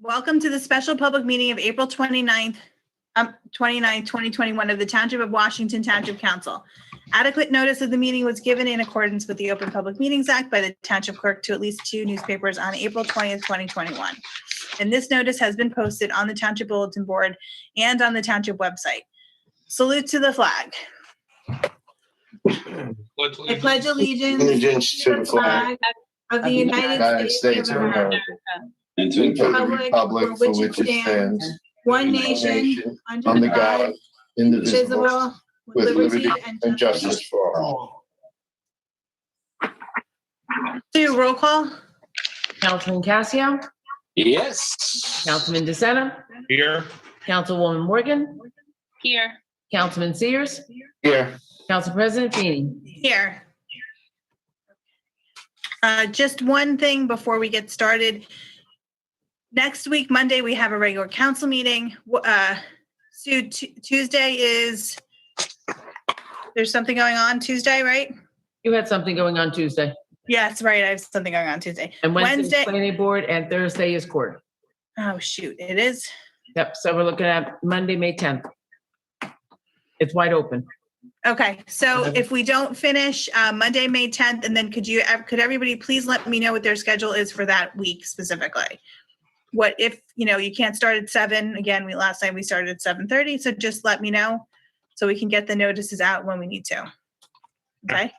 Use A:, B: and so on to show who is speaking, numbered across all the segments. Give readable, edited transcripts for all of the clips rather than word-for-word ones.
A: Welcome to the special public meeting of April 29th, 2021 of the Township of Washington Township Council. Adequate notice of the meeting was given in accordance with the Open Public Meetings Act by the Township Clerk to at least 2 newspapers on April 20th, 2021. And this notice has been posted on the Township Bulletin Board and on the Township website. Salute to the flag. I pledge allegiance to the flag of the United States of America and to the republic for which it stands, one nation, under God, indivisible, with liberty and justice for all. Do roll call.
B: Councilman Cassio?
C: Yes.
B: Councilman DeSena?
C: Here.
B: Councilwoman Morgan?
D: Here.
B: Councilman Sears?
C: Here.
B: Council President Feeney?
A: Here. Just one thing before we get started. Next week, Monday, we have a regular council meeting. Sue, Tuesday is, there's something going on Tuesday, right?
B: You had something going on Tuesday.
A: Yes, right. I have something going on Tuesday.
B: And Wednesday is planning board and Thursday is court.
A: Oh, shoot. It is?
B: Yep. So we're looking at Monday, May 10th. It's wide open.
A: Okay. So if we don't finish Monday, May 10th, and then could everybody please let me know what their schedule is for that week specifically? What if, you can't start at 7, again, last night we started at 7:30. So just let me know so we can get the notices out when we need to. Okay.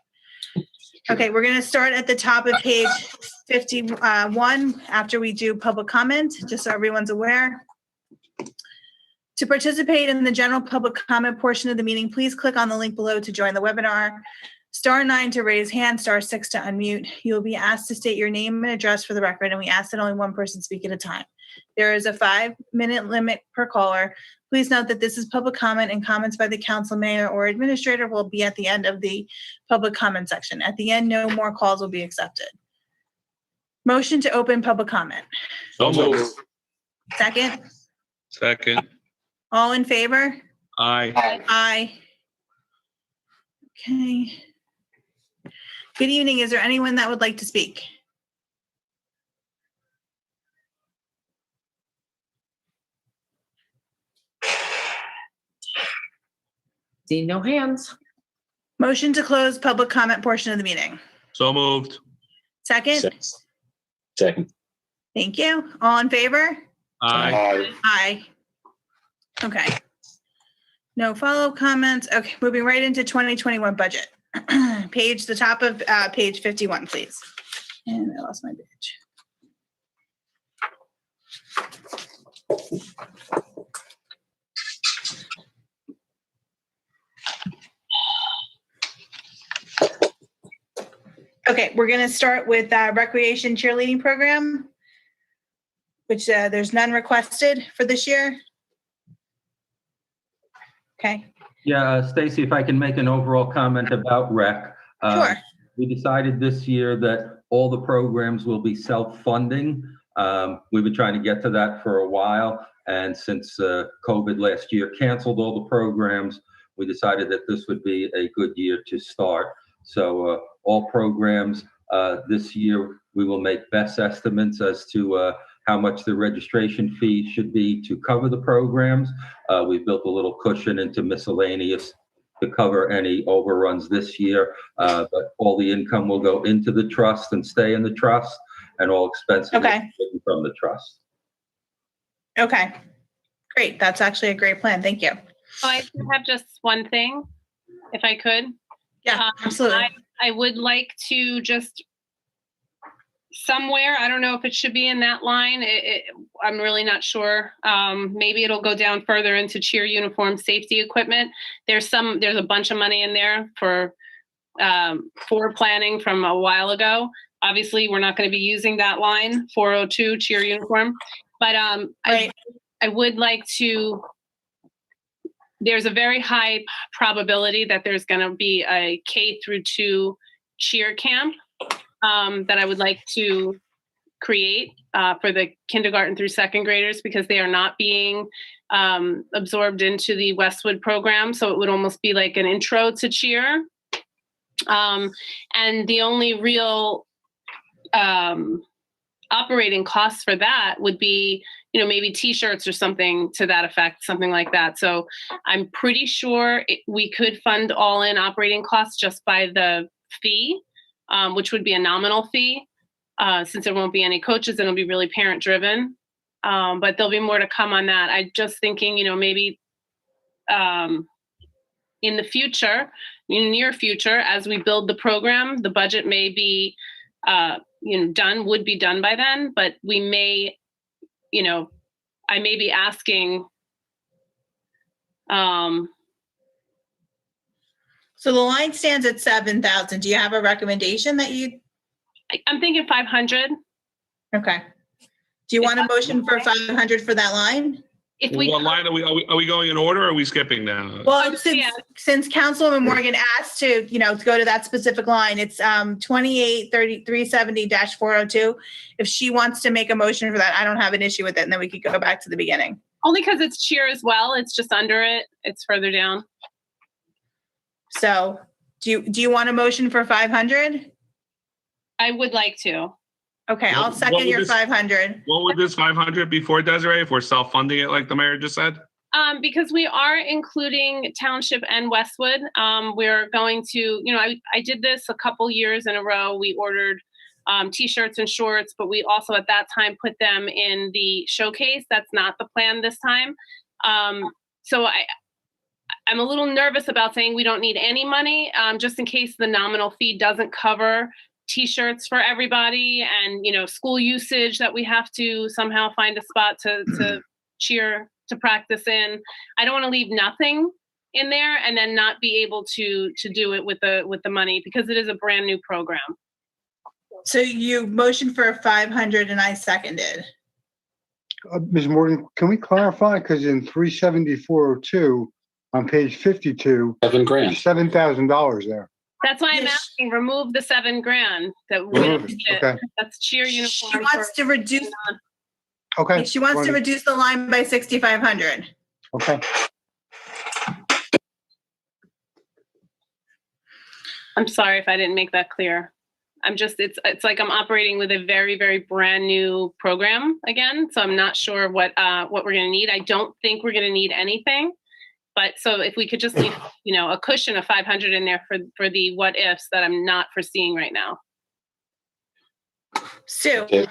A: Okay. We're going to start at the top of page 51 after we do public comment, just so everyone's aware. To participate in the general public comment portion of the meeting, please click on the link below to join the webinar. *9 to raise hand, *6 to unmute. You will be asked to state your name and address for the record, and we ask that only one person speak at a time. There is a 5-minute limit per caller. Please note that this is public comment, and comments by the council, mayor, or administrator will be at the end of the public comment section. At the end, no more calls will be accepted. Motion to open public comment.
C: So moved.
A: Second?
C: Second.
A: All in favor?
C: Aye.
A: Aye. Okay. Good evening. Is there anyone that would like to speak?
B: See no hands.
A: Motion to close public comment portion of the meeting.
C: So moved.
A: Second?
C: Second.
A: Thank you. All in favor?
C: Aye.
A: Aye. Okay. No follow-up comments. Okay, moving right into 2021 budget. The top of page 51, please. And I lost my page. Okay, we're going to start with recreation cheerleading program, which there's none requested for this year. Okay.
E: Yeah, Stacy, if I can make an overall comment about rec.
A: Sure.
E: We decided this year that all the programs will be self-funding. We've been trying to get to that for a while. And since COVID last year canceled all the programs, we decided that this would be a good year to start. So all programs this year, we will make best estimates as to how much the registration fee should be to cover the programs. We've built a little cushion into miscellaneous to cover any overruns this year, but all the income will go into the trust and stay in the trust, and all expenses will be taken from the trust.
A: Okay, great. That's actually a great plan. Thank you.
D: Oh, I have just one thing, if I could.
A: Yeah, absolutely.
D: I would like to just somewhere, I don't know if it should be in that line. I'm really not sure. Maybe it'll go down further into cheer uniform safety equipment. There's a bunch of money in there for planning from a while ago. Obviously, we're not going to be using that line, 402 cheer uniform, but
A: Right.
D: I would like to. There's a very high probability that there's going to be a K-2 cheer camp that I would like to create for the kindergarten through second graders, because they are not being absorbed into the Westwood program. So it would almost be like an intro to cheer. And the only real operating costs for that would be, maybe T-shirts or something to that effect, something like that. So I'm pretty sure we could fund all in operating costs just by the fee, which would be a nominal fee, since there won't be any coaches and it'll be really parent driven. But there'll be more to come on that. I'm just thinking, maybe in the future, in the near future, as we build the program, the budget may be, would be done by then, but we may, I may be asking.
A: So the line stands at 7,000. Do you have a recommendation that
D: I'm thinking 500.
A: okay. Do you want a motion for 500 for that line?
D: If we,
C: What line are we going in order or are we skipping now?
A: Well,
D: yeah.
A: since Councilwoman Morgan asked to, to go to that specific line, it's 28-370-402. If she wants to make a motion for that, I don't have an issue with it. And then we could go back to the beginning.
D: only because it's cheer as well. It's just under it. It's further down.
A: So do you want a motion for 500?
D: I would like to.
A: Okay,
C: What-
A: I'll
C: what
A: second
C: would
A: your
C: this-
A: 500.
C: What would this 500 be for, Desiree, if we're self-funding it like the mayor just said?
D: Because we are including Township and Westwood. We're going to, I did this a couple years in a row. We ordered T-shirts and shorts, but we also at that time put them in the showcase. That's not the plan this time. So I'm a little nervous about saying we don't need any money, just in case the nominal fee doesn't cover T-shirts for everybody and, school usage that we have to somehow find a spot to cheer, to practice in. I don't want to leave nothing in there and then not be able to do it with the money because it is a brand new program.
A: So you motioned for 500 and I seconded.
F: Ms. Morgan, can we clarify? Because in 37402 on page 52,
G: $7,000.
F: $7,000 there.
D: That's why I'm
A: Yes.
D: asking, remove the $7,000 that we
F: Remove
D: don't
F: it,
D: need it.
F: okay.
D: That's cheer
A: She
D: uniform.
A: wants to reduce,
F: Okay.
A: she wants to reduce the line by 6,500.
F: Okay.
D: I'm sorry if I didn't make that clear. It's like I'm operating with a very, very brand new program again. So I'm not sure what we're going to need. I don't think we're going to need anything. But so if we could just leave, a cushion of 500 in there for the what ifs that I'm not foreseeing right now.
A: Sue,
G: Okay.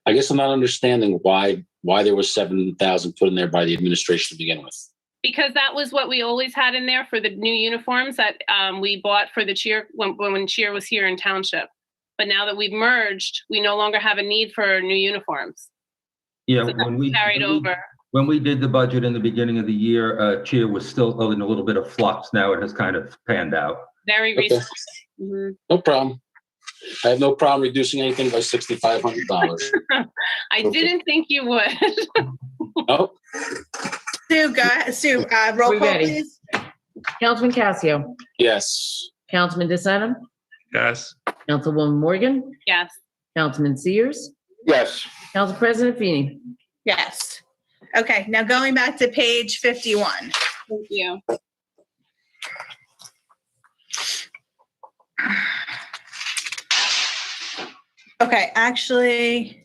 G: I guess I'm not understanding why there was 7,000 put in there by the administration to begin with.
D: Because that was what we always had in there for the new uniforms that we bought for the cheer when cheer was here in Township. But now that we've merged, we no longer have a need for new uniforms.
E: Yeah,
D: So that's carried over.
E: When we did the budget in the beginning of the year, cheer was still in a little bit of flux. Now it has kind of panned out.
D: Very
G: Okay.
D: recent. Mhm.
G: No problem. I have no problem reducing anything by $6,500.
D: I
G: Okay.
D: didn't think you would.
G: No,
A: Sue, go ahead. Sue, roll
B: We
A: call,
B: ready?
A: please.
B: Councilman Casio,
G: yes,
B: Councilman DeSena,
C: Yes.
B: Councilwoman Morgan,
D: Yes.
B: Councilman Sears,
F: Yes.
B: Council President Feeney.
A: Yes. Okay, now going back to page 51.
D: Thank you.
A: Okay, actually.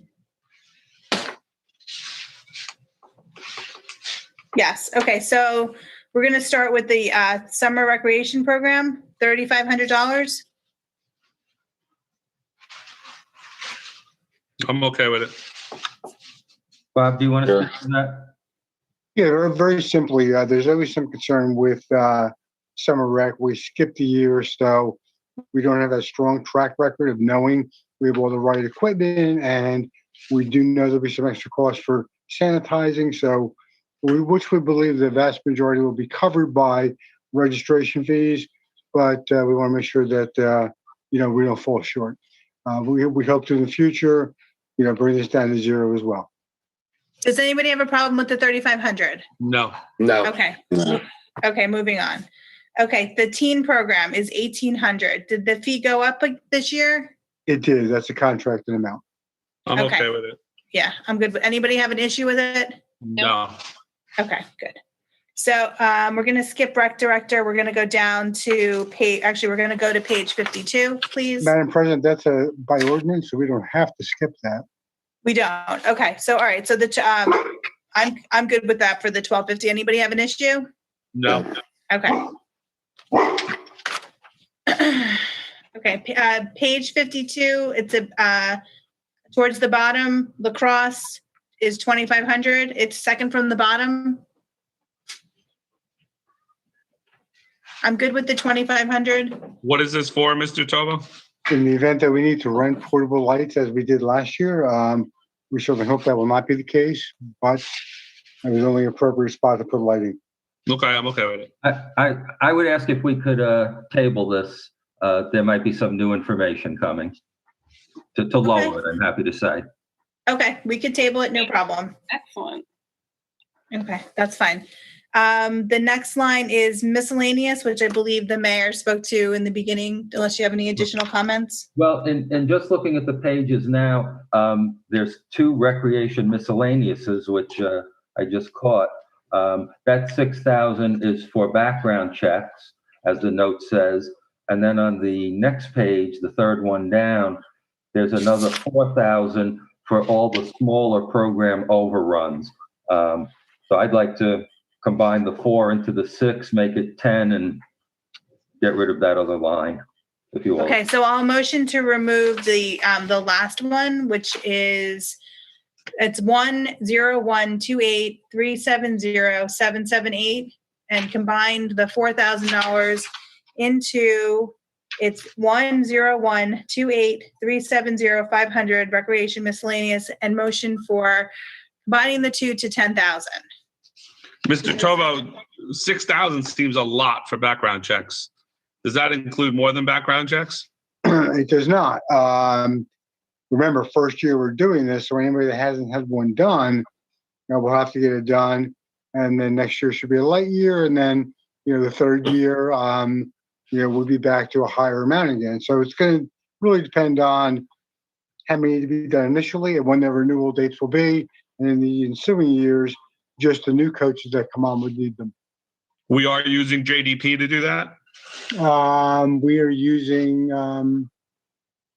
A: Yes, okay, so we're gonna start with the summer recreation program, $3,500.
C: I'm okay with it.
E: Bob, do you want to
G: Sure.
E: speak to that?
F: Yeah, very simply, there's always some concern with summer rec. We skipped a year or so. We don't have a strong track record of knowing we have all the right equipment, and we do know there'll be some extra costs for sanitizing. So, which we believe the vast majority will be covered by registration fees, but we want to make sure that we don't fall short. We hope to in the future, bring this down to zero as well.
A: Does anybody have a problem with the 3,500?
C: No.
G: no.
A: Okay,
G: No.
A: okay, moving on. Okay, the teen program is 1,800. Did the fee go up this year?
F: It did. That's a contracted amount.
C: I'm
A: Okay.
C: okay with it.
A: Yeah, I'm good. Anybody have an issue with it?
C: No.
A: Okay, good. So we're going to skip rec director. We're going to go down to page, actually, we're going to go to page 52, please.
F: Madam President, that's by ordinance, so we don't have to skip that.
A: We don't. Okay. So, all right. So I'm good with that for the 1250. Anybody have an issue?
C: No.
A: Okay. Okay. Page 52. It's towards the bottom. Lacrosse is 2,500. It's second from the bottom. I'm good with the 2,500.
C: What is this for, Mr. Tovo?
F: In the event that we need to rent portable lights as we did last year, we certainly hope that will not be the case, but it was only appropriate spot to put lighting.
C: Okay, I'm okay with it.
E: I would ask if we could table this. There might be some new information coming to lower it, I'm happy to say.
A: Okay. We could table it. No problem.
D: Excellent.
A: Okay. That's fine. The next line is miscellaneous, which I believe the mayor spoke to in the beginning, unless you have any additional comments.
E: Well, and just looking at the pages now, there's 2 recreation miscellaneouses, which I just caught. That 6,000 is for background checks, as the note says. And then on the next page, the third one down, there's another 4,000 for all the smaller program overruns. So I'd like to combine the 4 into the 6, make it 10, and get rid of that other line, if you will.
A: Okay, so I'll motion to remove the last one, which is, it's 10128370778, and combined the $4,000 into, it's 10128370500 recreation miscellaneous, and motion for combining the 2 to 10,000.
C: Mr. Tovo, 6,000 seems a lot for background checks. Does that include more than background checks?
F: It does not. Remember, first year we're doing this, so anybody that hasn't had one done, we'll have to get it done. And then next year should be a light year. And then, the third year, we'll be back to a higher amount again. So it's going to really depend on how many to be done initially and when their renewal dates will be. And in the ensuing years, just the new coaches that come on would need them.
C: We are using JDP to do that?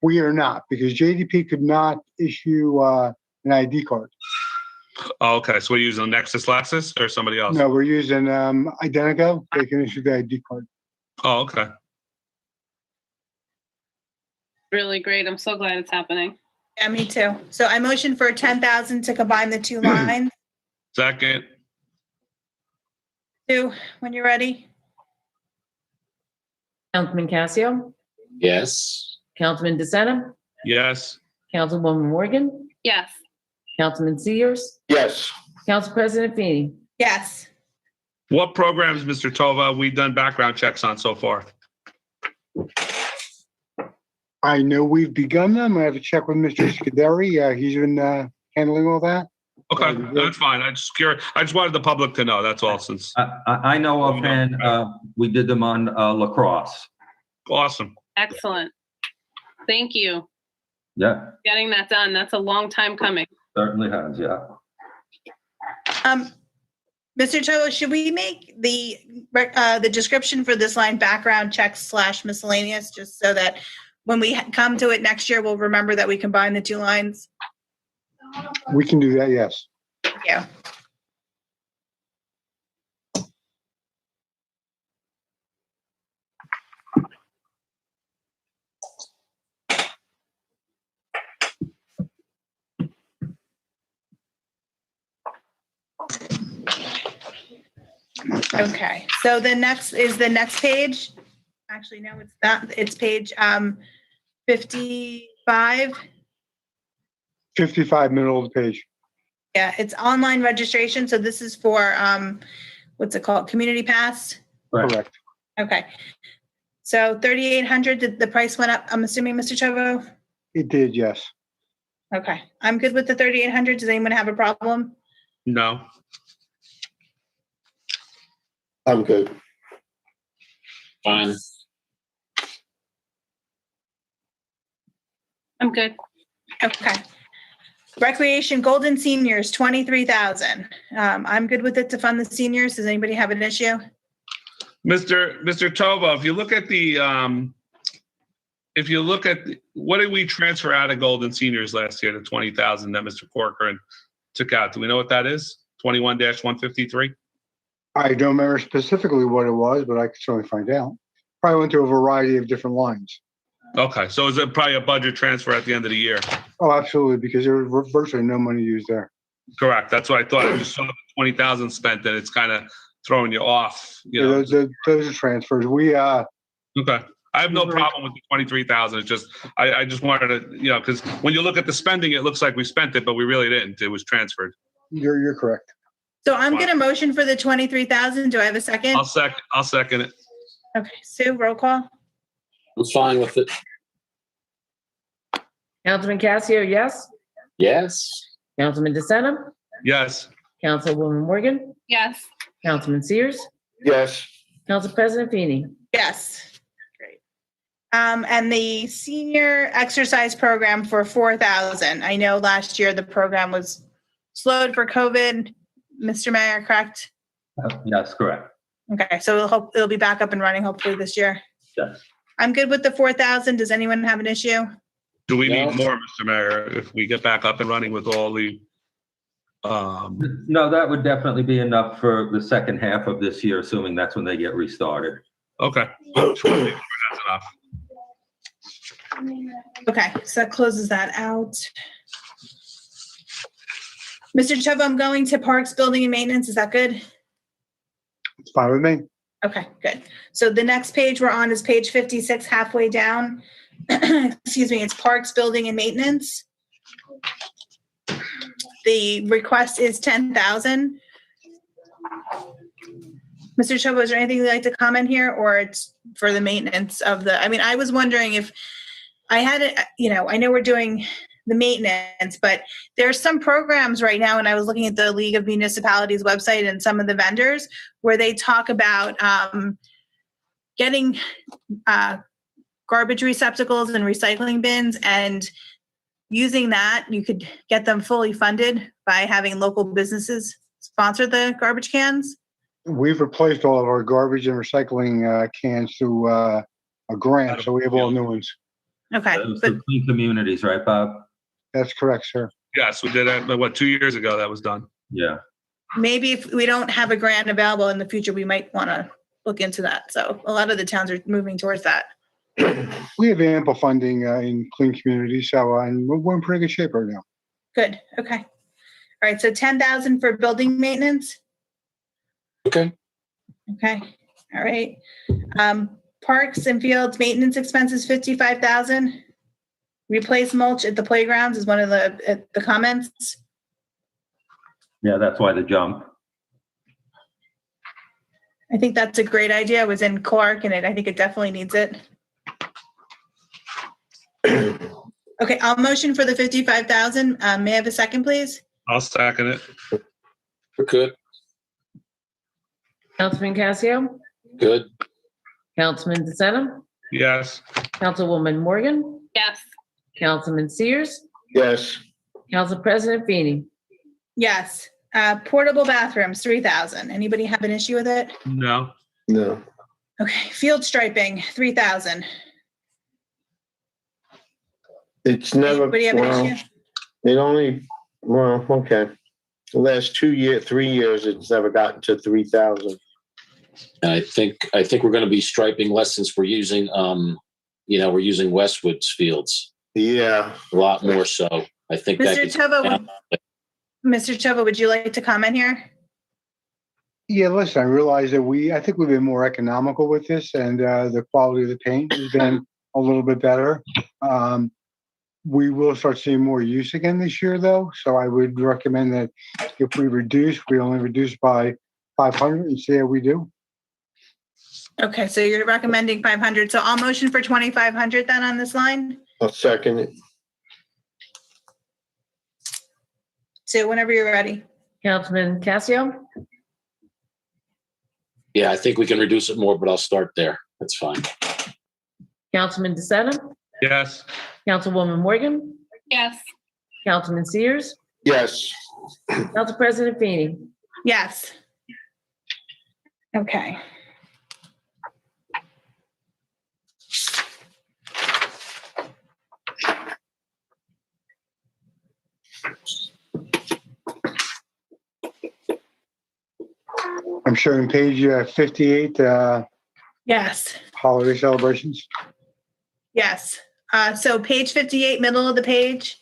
F: We are not, because JDP could not issue an ID card.
C: Oh, okay, so we're using Nexus Laxus or somebody else?
F: No, we're using Identico. They can issue the ID card.
C: Oh, okay.
D: Really great. I'm so glad it's happening.
A: Yeah, me too. So I motion for 10,000 to combine the 2 lines.
C: Second.
A: Sue, when you're ready.
B: Councilman Casio,
G: Yes.
B: Councilman DeSena,
C: Yes.
B: Councilwoman Morgan,
D: Yes.
B: Councilman Sears,
G: Yes.
B: Council President Feeney.
A: Yes.
C: What programs, Mr. Tova, have we done background checks on so far?
F: I know we've begun them. I have to check with Mr. Scuderi. He's been handling all that.
C: Okay, that's fine. I just wanted the public to know, that's all, since,
E: I know offhand, we did them on lacrosse.
C: awesome.
D: Excellent. Thank you.
E: Yeah,
D: Getting that done. That's a long time coming.
E: certainly has, yeah.
A: Mr. Tovo, should we make the description for this line background checks / miscellaneous, just so that when we come to it next year, we'll remember that we combine the 2 lines?
F: We can do that, yes.
A: Thank you. Okay, so the next page. Actually, no, it's not. It's page 55.
F: 55, middle of the page.
A: Yeah, it's online registration. So this is for what's it called? Community Pass.
F: Correct.
A: Okay. So 3,800. The price went up, I'm assuming, Mr. Chovo?
F: It did, yes.
A: Okay, I'm good with the 3,800. Does anyone have a problem?
C: No.
G: I'm good. Fine.
D: I'm good.
A: Okay. Recreation Golden Seniors, 23,000. I'm good with it to fund the seniors. Does anybody have an issue?
C: Mr. Tova, what did we transfer out of Golden Seniors last year, the 20,000 that Mr. Corcoran took out? Do we know what that is? 21-153?
F: I don't remember specifically what it was, but I could certainly find out. Probably went to a variety of different lines.
C: Okay, so is it probably a budget transfer at the end of the year?
F: Oh, absolutely, because there was virtually no money used there.
C: Correct. That's what I thought. I just saw the 20,000 spent, and it's kind of throwing you off. You know.
F: Those are transfers.
C: Okay. I have no problem with the 23,000. It's just I just wanted to, because when you look at the spending, it looks like we spent it, but we really didn't. It was transferred.
F: You're correct.
A: So I'm going to motion for the 23,000. Do I have a second?
C: I'll second it.
A: Okay, Sue, roll call.
G: I'm fine with it.
B: Councilman Cassio, yes.
G: Yes.
B: Councilman DeSena,
C: Yes.
B: Councilwoman Morgan,
D: Yes.
B: Councilman Sears,
H: Yes.
B: Council President Feeney.
A: Yes. Great. And the senior exercise program for 4,000. I know last year the program was slowed for COVID. Mr. Mayor, correct?
E: Yes, correct.
A: Okay, so it'll be back up and running hopefully this year.
E: Yes.
A: I'm good with the 4,000. Does anyone have an issue?
C: Do we
G: No.
C: need more, Mr. Mayor, if we get back up and running with all the,
E: No, that would definitely be enough for the second half of this year, assuming that's when they get restarted.
C: okay. That's enough.
A: Okay, so that closes that out. Mr. Chubb, I'm going to Parks, Building and Maintenance. Is that good?
F: It's fine with me.
A: Okay, good. So the next page we're on is page 56, halfway down. Excuse me, it's Parks, Building and Maintenance. The request is 10,000. Mr. Chubb, is there anything you'd like to comment here, or it's for the maintenance of I was wondering if I had it, I know we're doing the maintenance, but there's some programs right now, and I was looking at the League of Municipalities website and some of the vendors where they talk about getting garbage receptacles and recycling bins, and using that, you could get them fully funded by having local businesses sponsor the garbage cans.
F: We've replaced all of our garbage and recycling cans through a grant, so we have all new ones.
A: Okay,
E: Those
A: but
E: are clean communities, right, Bob?
F: That's correct, sir.
C: Yes, we did that, 2 years ago that was done.
E: Yeah.
A: maybe if we don't have a grant available in the future, we might want to look into that. So a lot of the towns are moving towards that.
F: We have ample funding in clean communities, so and we're in pretty good shape right now.
A: Good, okay. All right, so 10,000 for building maintenance.
G: Okay.
A: Okay, all right. Parks and fields maintenance expenses, 55,000. Replace mulch at the playgrounds is one of the comments.
E: Yeah, that's why the jump.
A: I think that's a great idea. I was in Clark and I think it definitely needs it. Okay, I'll motion for the 55,000. May I have a second, please?
C: I'll second it.
G: We're good.
B: Councilman Cassio,
G: Good.
B: Councilman DeSena,
C: Yes.
B: Councilwoman Morgan,
D: Yes.
B: Councilman Sears,
H: Yes.
B: Council President Feeney.
A: Yes. Portable bathrooms, 3,000. Anybody have an issue with it?
C: No.
H: No.
A: Okay, field striping, 3,000.
H: It's never,
A: Anybody have an
H: well,
A: issue?
H: it only, well, okay. The last 3 years, it's never gotten to 3,000.
G: And I think we're going to be striping less since we're using, we're using Westwood's fields
H: Yeah.
G: a lot more. So I think that
A: Mr. Chova, would you like to comment here?
F: Yeah, listen, I realize that I think we've been more economical with this, and the quality of the paint has been a little bit better. We will start seeing more use again this year, though. So I would recommend that if we only reduce by 500 and see how we do.
A: Okay, so you're recommending 500. So I'll motion for 2,500 then on this line.
H: I'll second it.
A: So whenever you're ready.
B: Councilman Cassio,
G: Yeah, I think we can reduce it more, but I'll start there. That's fine.
B: Councilman DeSena,
C: Yes.
B: Councilwoman Morgan,
D: Yes.
B: Councilman Sears,
H: Yes.
B: Council President Feeney.
A: Yes. Okay.
F: I'm showing page 58,
A: Yes.
F: holiday celebrations.
A: Yes. So page 58, middle of the page,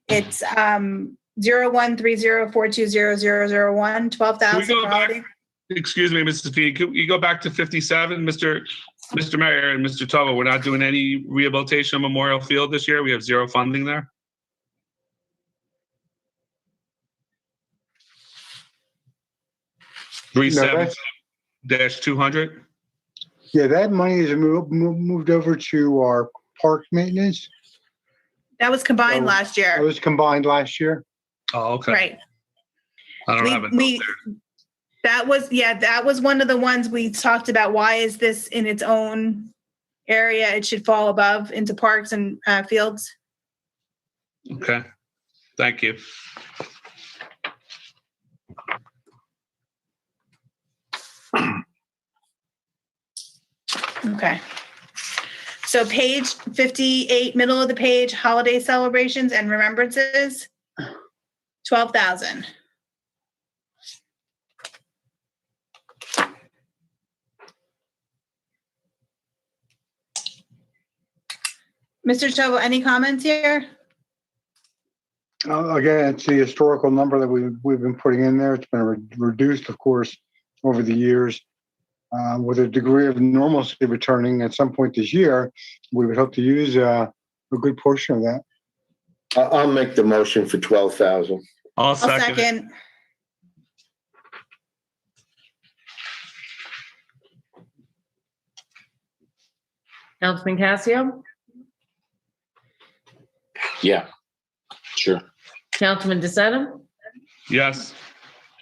A: it's 0130420001,
C: Can we
A: 12,000
C: go back?
A: holiday.
C: Excuse me, Mrs. Feeney, can you go back to 57, Mr. Mayor and Mr. Tova? We're not doing any rehabilitation of Memorial Field this year. We have zero funding there.
F: No,
C: 37-200.
F: Yeah, that money is moved over to our park maintenance.
A: That was combined
F: So,
A: last
F: It
A: year.
F: was combined last year.
C: Oh, okay.
A: Right.
C: I don't have it.
A: That was one of the ones we talked about. Why is this in its own area? It should fall above into parks and fields.
C: Okay. Thank you.
A: Okay. So page 58, middle of the page, holiday celebrations and remembrances, 12,000. Mr. Tovo, any comments here?
F: Again, it's the historical number that we've been putting in there. It's been reduced, of course, over the years. With a degree of normalcy returning at some point this year, we would hope to use a good portion of that.
H: I'll make the motion for 12,000.
C: I'll
A: I'll
C: second it.
A: second.
B: Councilman Casio,
G: Yeah, sure.
B: Councilman DeSena,
C: Yes.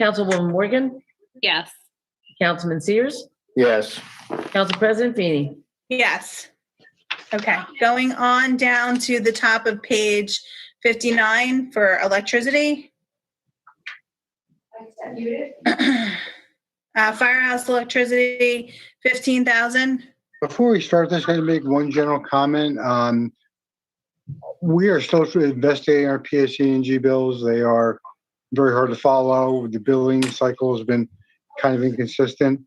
B: Councilwoman Morgan,
D: Yes.
B: Councilman Sears,
H: Yes.
B: Council President Feeney.
A: Yes. Okay, going on down to the top of page 59 for electricity. Firehouse electricity, 15,000.
F: Before we start this, I'm going to make one general comment. We are still investigating our PSE&G bills. They are very hard to follow. The billing cycle has been kind of inconsistent.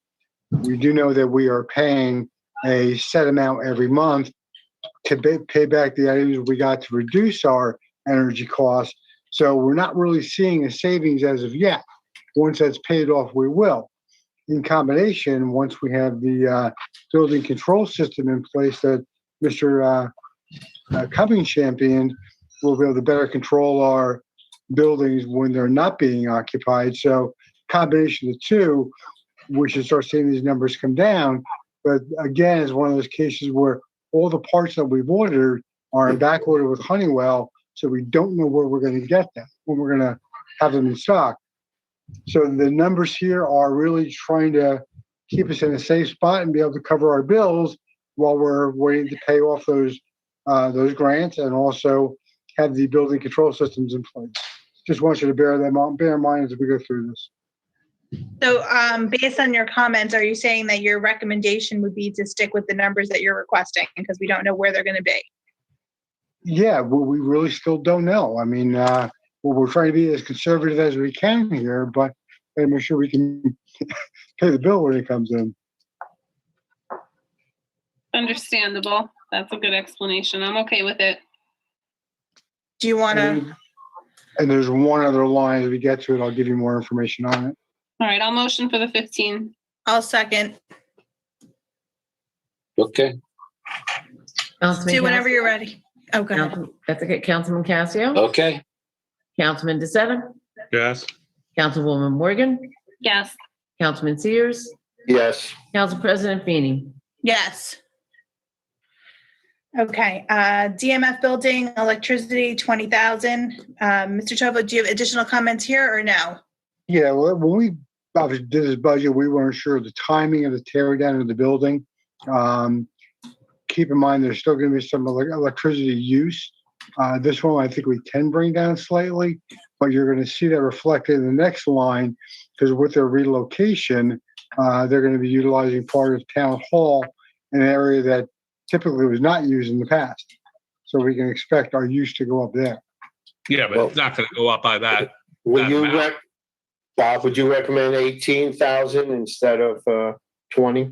F: We do know that we are paying a set amount every month to pay back the items we got to reduce our energy costs. So we're not really seeing a savings as of yet. Once that's paid off, we will. In combination, once we have the building control system in place that Mr. Cummings championed, we'll be able to better control our buildings when they're not being occupied. So combination of the two, we should start seeing these numbers come down. But again, it's one of those cases where all the parts that we've ordered are in back order with Honeywell, so we don't know where we're going to get them, when we're going to have them in stock. So the numbers here are really trying to keep us in a safe spot and be able to cover our bills while we're waiting to pay off those grants and also have the building control systems in place. Just want you to bear in mind as we go through this.
A: So based on your comments, are you saying that your recommendation would be to stick with the numbers that you're requesting because we don't know where they're going to be?
F: Yeah, well, we really still don't know. I mean, we're trying to be as conservative as we can here, but make sure we can pay the bill when it comes in.
D: Understandable. That's a good explanation. I'm okay with it.
A: Do you want to?
F: And there's one other line. As we get to it, I'll give you more information on it.
D: All right, I'll motion for the 15.
A: I'll second.
G: Okay.
B: Councilman
A: Do whenever
B: Casio?
A: you're ready. Oh, go ahead.
B: That's okay. Councilman Casio,
G: Okay.
B: Councilman DeSena,
C: Yes.
B: Councilwoman Morgan,
D: Yes.
B: Councilman Sears,
H: Yes.
B: Council President Feeney.
A: Yes. Okay, DMF building, electricity, 20,000. Mr. Chovo, do you have additional comments here or no?
F: Yeah, well, when we obviously did this budget, we weren't sure of the timing of the tear down of the building. Keep in mind, there's still going to be some electricity use This one, I think we can bring down slightly, but you're going to see that reflected in the next line because with their relocation, they're going to be utilizing part of town hall, an area that typically was not used in the past. So we can expect our use to go up there.
C: Yeah, but it's not going to go up by that.
H: Would you,
C: amount.
H: Bob, would you recommend 18,000 instead of 20?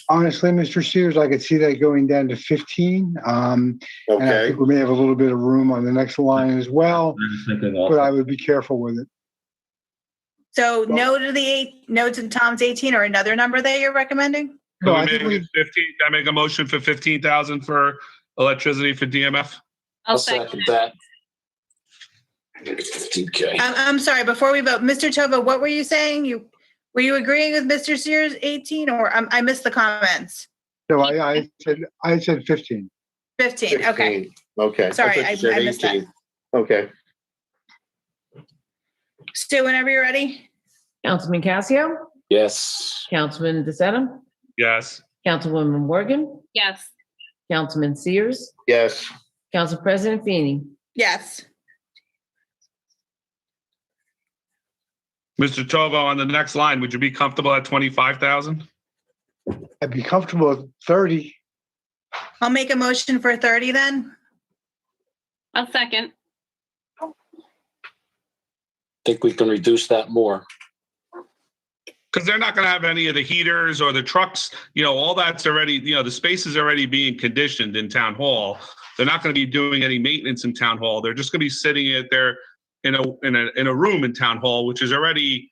F: Honestly, Mr. Sears, I could see that going down to 15. And I
H: Okay,
F: think we may have a little bit of room on the next line as well,
E: I was thinking
F: but I
E: also,
F: would be careful with it.
A: So no to no to Tom's 18 or another number that you're recommending?
F: No,
C: So
F: I
C: we
F: think
C: make
F: we,
C: it 15. I make a motion for 15,000 for electricity for DMF.
D: I'll second.
G: that. 15K.
A: I'm sorry, before we vote, Mr. Tova, what were you saying? Were you agreeing with Mr. Sears 18 or I missed the comments?
F: no, I said 15.
A: 15, okay.
H: 15. Okay.
A: Sorry,
H: thought you said
A: I missed that.
H: 18. Okay.
A: Stu, whenever you're ready.
B: Councilman Casio,
G: Yes.
B: Councilman DeSena,
C: Yes.
B: Councilwoman Morgan,
D: Yes.
B: Councilman Sears,
H: Yes.
B: Council President Feeney.
A: Yes.
C: Mr. Tovo, on the next line, would you be comfortable at 25,000?
F: I'd be comfortable with 30.
A: I'll make a motion for 30 then.
D: I'll second.
G: Think we can reduce that more.
C: Because they're not going to have any of the heaters or the trucks, all that's already, the space is already being conditioned in town hall. They're not going to be doing any maintenance in town hall. They're just going to be sitting there in a room in town hall, which is already,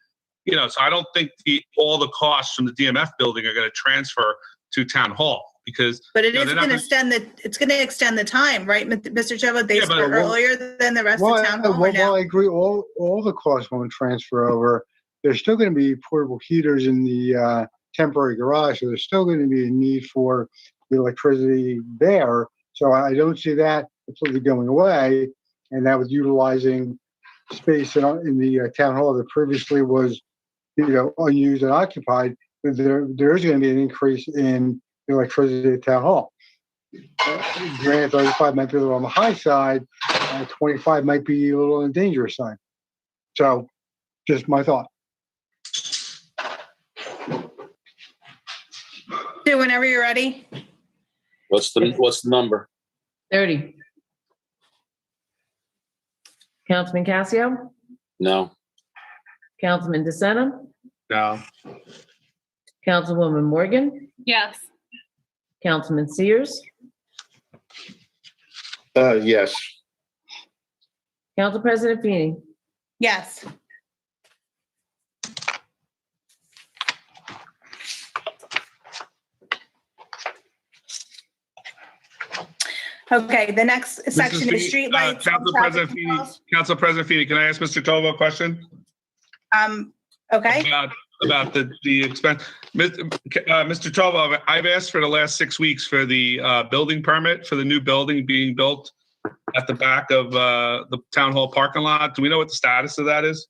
C: so I don't think all the costs from the DMF building are going to transfer to town hall because.
A: But it
C: You know,
A: is
C: they're not
A: going to it's going to extend the time, right, Mr. Tova? They
C: Yeah, but
A: start
F: well-
A: earlier than the rest
F: Well,
A: of town hall right
F: well,
A: now.
F: I agree. All the costs won't transfer over. There's still going to be portable heaters in the temporary garage, so there's still going to be a need for the electricity there. So I don't see that completely going away. And that was utilizing space in the town hall that previously was, unused and occupied. But there is going to be an increase in electricity at town hall. Granted, 35 might be a little on the high side. 25 might be a little on the dangerous side. So, just my thought.
A: Stu, whenever you're ready.
G: What's the number?
B: 30. Councilman Casio,
G: No.
B: Councilman DeSena,
C: No.
B: Councilwoman Morgan,
D: Yes.
B: Councilman Sears,
H: Yes.
B: Council President Feeney.
A: Yes. Okay, the next section is streetlights.
C: Council President Feeney, can I ask Mr. Tovo a question?
A: Okay,
C: About the expense. Mr. Tovo, I've asked for the last 6 weeks for the building permit for the new building being built at the back of the town hall parking lot. Do we know what the status of that is?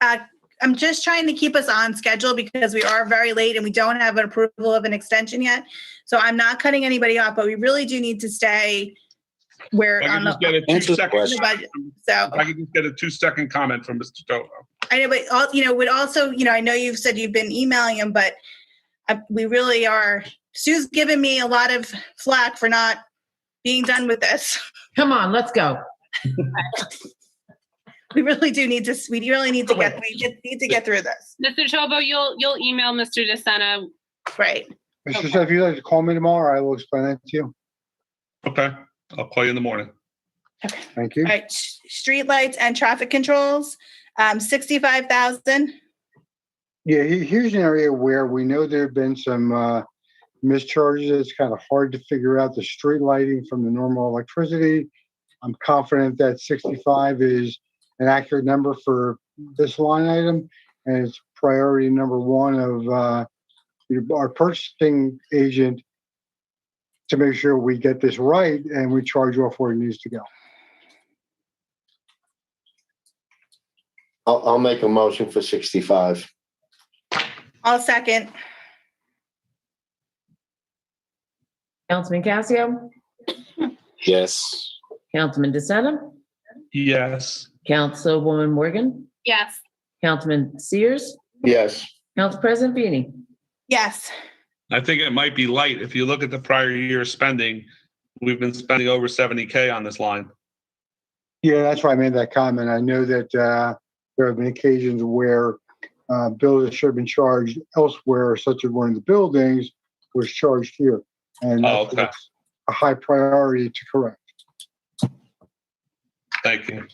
A: I'm just trying to keep us on schedule because we are very late and we don't have an approval of an extension yet. So I'm not cutting anybody off, but we really do need to stay where
C: If I
A: on
C: could just
A: the
C: get a
G: Answer the
C: 2-second,
G: question.
A: budget. So.
C: if I could just get a 2-second comment from Mr. Tovo.
A: I know, but would also, I know you've said you've been emailing him, but we really are. Sue's given me a lot of flack for not being done with this.
B: Come on, let's go.
A: We really do need to. We really need to need to get through this.
D: Mr. Tovo, you'll email Mr. DeSena.
A: Right.
F: Mr. Seth, if you'd like to call me tomorrow, I will explain that to you.
C: Okay, I'll call you in the morning.
F: Thank you.
A: All right. Streetlights and traffic controls. 65,000.
F: Yeah, here's an area where we know there have been some mischarges. It's kind of hard to figure out the street lighting from the normal electricity. I'm confident that 65 is an accurate number for this line item, and it's priority number one of our purchasing agent to make sure we get this right and we charge off where it needs to go.
H: I'll make a motion for 65.
A: I'll second.
B: Councilman Casio,
G: Yes.
B: Councilman DeSena,
C: Yes.
B: Councilwoman Morgan,
D: Yes.
B: Councilman Sears,
H: Yes.
B: Council President Feeney.
A: Yes.
C: I think it might be light. If you look at the prior year spending, we've been spending over 70K on this line.
F: Yeah, that's why I made that comment. I know that there have been occasions where bills that should have been charged elsewhere, such as one of the buildings, was charged here. And
C: Oh, okay.
F: that's a high priority to correct.
C: Thank you.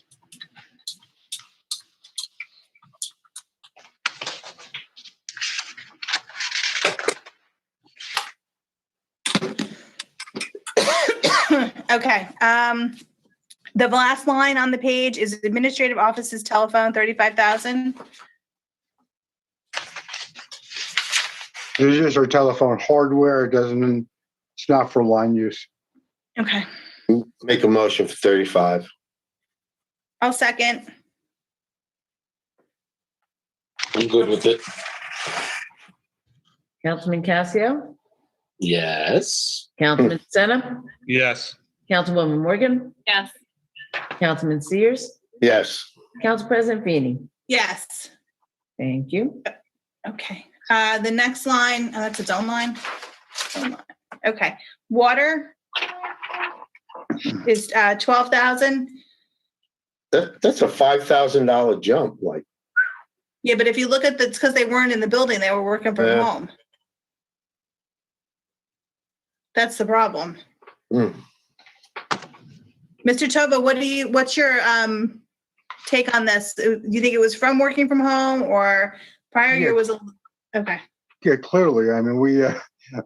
A: Okay. The last line on the page is administrative offices telephone, 35,000.
F: This is our telephone hardware. It's not for line use.
A: Okay.
H: Make a motion for 35.
A: I'll second.
G: I'm good with it.
B: Councilman Casio,
G: Yes.
B: Councilman DeSena,
C: Yes.
B: Councilwoman Morgan,
D: Yes.
B: Councilman Sears,
H: Yes.
B: Council President Feeney.
A: Yes.
B: Thank you.
A: Okay. The next line, that's its own line. Okay. Water is 12,000.
H: That's a $5,000 jump. Like,
A: Yeah, but if you look at it's because they weren't in the building, they were working from
H: Yeah.
A: home. That's the problem.
H: mm.
A: Mr. Toba, what's your take on this? Do you think it was from working from home or prior year was okay?
F: Yeah, clearly. I mean, we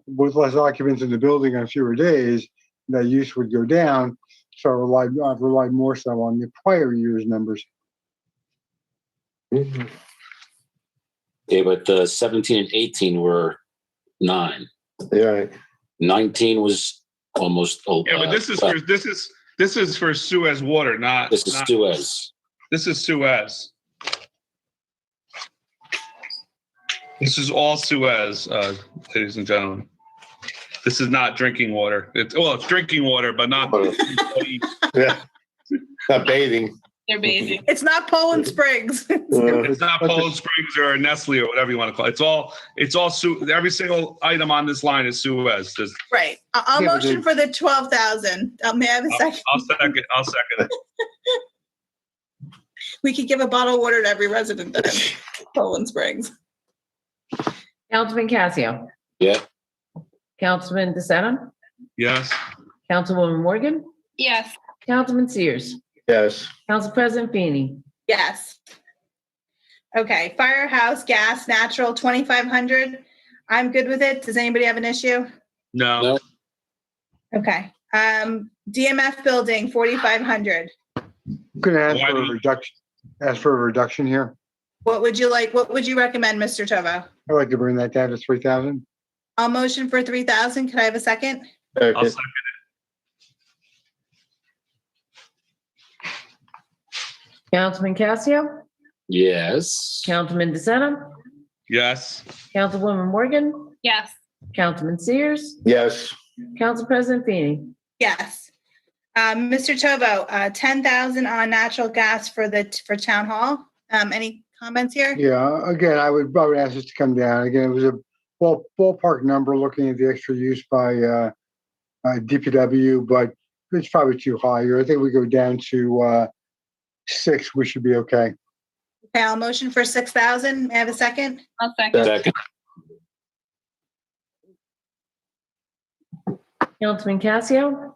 F: with less occupants in the building on fewer days, that use would go down. So I've relied more so on the prior year's numbers.
H: Mhm.
G: Yeah, but 17 and 18 were 9.
H: Yeah. Right.
G: 19 was almost.
C: Yeah, but this is for Suez water, not.
G: This is
C: not-
G: Suez.
C: This is Suez. This is all Suez, ladies and gentlemen. This is not drinking water. It's drinking water, but not.
H: Yeah. Not bathing.
D: They're bathing.
A: It's not Poland Springs.
C: It's not Poland Springs or Nestle or whatever you want to call it. It's all every single item on this line is Suez.
A: Right. I'll
F: Yeah, but
A: motion for the 12,000. May I have a second?
C: I'll second it.
A: We could give a bottle of water to every resident then. Poland Springs.
B: Councilman Casio,
G: Yeah.
B: Councilman DeSena,
C: Yes.
B: Councilwoman Morgan,
D: Yes.
B: Councilman Sears,
H: Yes.
B: Council President Feeney.
A: Yes. Okay. Firehouse gas natural 2,500. I'm good with it. Does anybody have an issue?
C: No.
G: No.
A: Okay. DMF building 4,500.
F: I'm gonna ask
C: Why
F: for a
C: do you-
F: reduction. Ask for a reduction here.
A: What would you like? What would you recommend, Mr. Tovo?
F: I'd like to bring that down to 3,000.
A: I'll motion for 3,000. Could I have a second?
C: I'll
H: Okay.
C: second
B: Councilman Casio,
G: Yes.
B: Councilman DeSena,
C: it. Yes.
B: Councilwoman Morgan,
D: Yes.
B: Councilman Sears,
H: Yes.
B: Council President Feeney.
A: Yes. Mr. Tovo, 10,000 on natural gas for town hall. Any comments here?
F: Yeah, again, I would ask this to come down. Again, it was a ballpark number looking at the extra use by DPW, but it's probably too high here. I think we go down to 6, we should be okay.
A: Okay, I'll motion for 6,000. May I have a second?
D: I'll second.
G: Second.
B: Councilman Casio,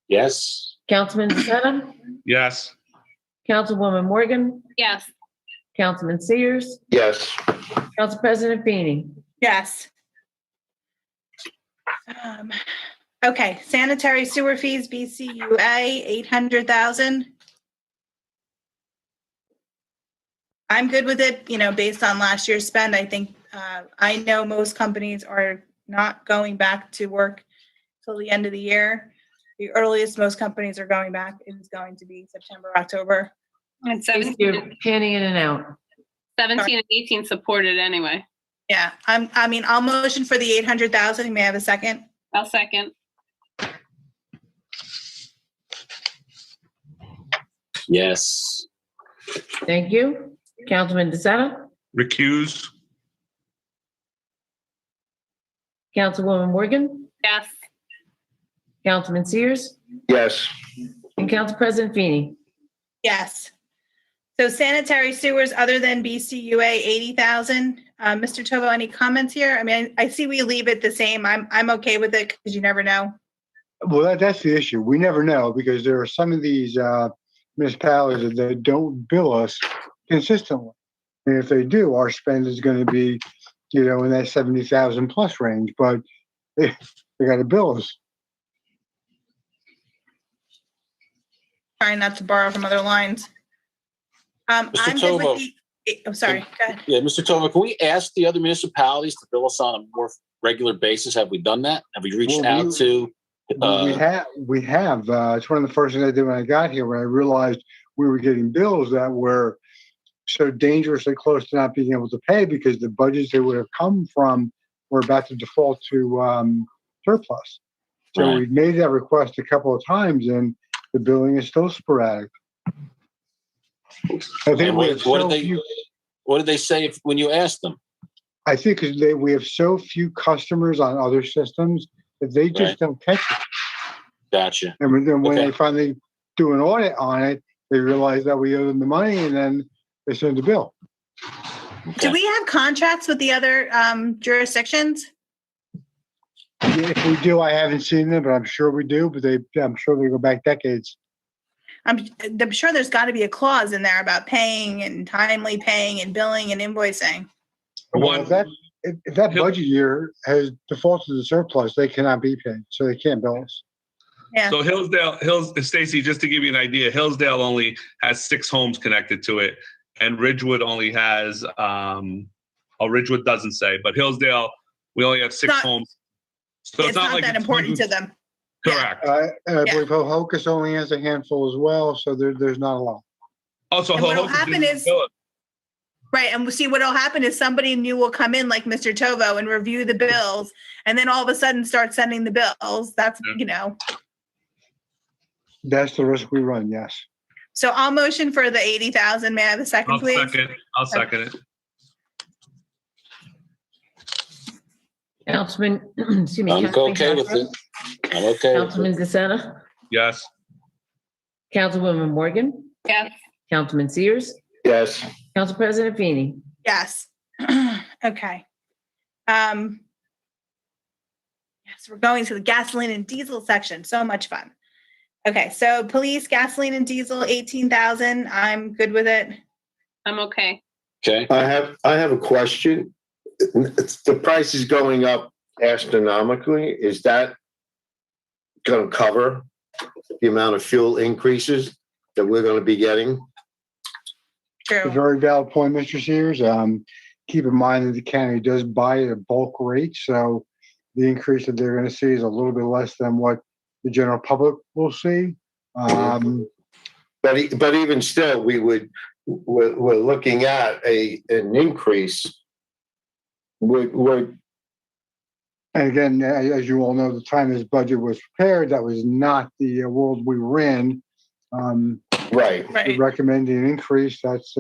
G: Yes.
B: Councilman DeSena,
C: Yes.
B: Councilwoman Morgan,
D: Yes.
B: Councilman Sears,
H: Yes.
B: Council President Feeney.
A: Yes. Okay, sanitary sewer fees, BCUA, 800,000. I'm good with it, based on last year's spend. I think, I know most companies are not going back to work till the end of the year. The earliest most companies are going back is going to be September, October.
D: And
B: Thank you. Panning in and out.
D: 17 and 18 supported anyway.
A: Yeah, I'll motion for the 800,000. May I have a second?
D: I'll second.
G: Yes.
B: Thank you. Councilman DeSena?
C: Recuse.
B: Councilwoman Morgan?
D: Yes.
B: Councilman Sears?
H: Yes.
B: And Council President Feeney?
A: Yes. So sanitary sewers other than BCUA, 80,000. Mr. Tovo, any comments here? I mean, I see we leave it the same. I'm okay with it because you never know.
F: Well, that's the issue. We never know because there are some of these municipalities that don't bill us consistently. And if they do, our spend is going to be, in that 70,000 plus range, but they got to bill us.
A: Trying not to borrow from other lines. I'm good
G: Tovo.
A: with I'm sorry, go ahead.
G: Yeah, Mr. Tova, can we ask the other municipalities to bill us on a more regular basis? Have we done that? Have we reached
F: Well,
G: out to?
F: We have. It's one of the first things I did when I got here, when I realized we were getting bills that were so dangerously close to not being able to pay because the budgets they would have come from were about to default to surplus. So
G: Right.
F: we've made that request a couple of times, and the billing is still sporadic. I think
G: And
F: we have
G: what did they say when you asked them?
F: I think because we have so few customers on other systems that they just
G: Right.
F: don't catch it.
G: Gotcha.
F: And then when
G: Okay.
F: they finally do an audit on it, they realize that we owe them the money, and then they send the bill.
A: Do we have contracts with the other jurisdictions?
F: If we do, I haven't seen them, but I'm sure we do. But I'm sure they go back decades.
A: I'm sure there's got to be a clause in there about paying and timely paying and billing and invoicing.
F: Well, if that budget year has defaulted to the surplus, they cannot be paid, so they can't bill us.
A: Yeah.
C: So Stacy, just to give you an idea, Hillsdale only has 6 homes connected to it, and Ridgewood only has, Ridgewood doesn't say, but Hillsdale, we only have 6 homes. So
A: it's not
C: like
A: that
C: it's
A: important to them.
C: Correct.
F: And I believe Hocus only has a handful as well, so there's not a lot.
C: Also,
A: And what'll
C: Hocus
A: happen
C: didn't
A: is-
C: bill it.
A: Right. And see what'll happen is somebody new will come in like Mr. Tovo and review the bills and then all of a sudden start sending the bills. That's,
F: That's the risk we run, yes.
A: So I'll motion for the 80,000. May I have a second, please?
C: I'll second it.
B: Councilman, excuse me.
G: I'm
B: Councilman
G: okay with
B: Castro?
G: it. I'm okay with
B: Councilman
G: it.
B: DeSena?
C: Yes.
B: Councilwoman Morgan?
D: Yes.
B: Councilman Sears?
H: Yes.
B: Council President Feeney?
A: Yes. Okay. Yes, we're going to the gasoline and diesel section. So much fun. Okay, so police, gasoline and diesel, 18,000. I'm good with it.
D: I'm okay.
G: Okay.
H: I have a question. The price is going up astronomically. Is that going to cover the amount of fuel increases that we're going to be getting?
F: A
A: True.
F: very valid point, Mr. Sears. Keep in mind that the county does buy at a bulk rate, so the increase that they're going to see is a little bit less than what the general public will see.
H: But even still, we're looking at an increase. We're
F: And again, as you all know, the time this budget was prepared, that was not the world we were in.
H: right.
A: Right.
F: Recommending an increase, that's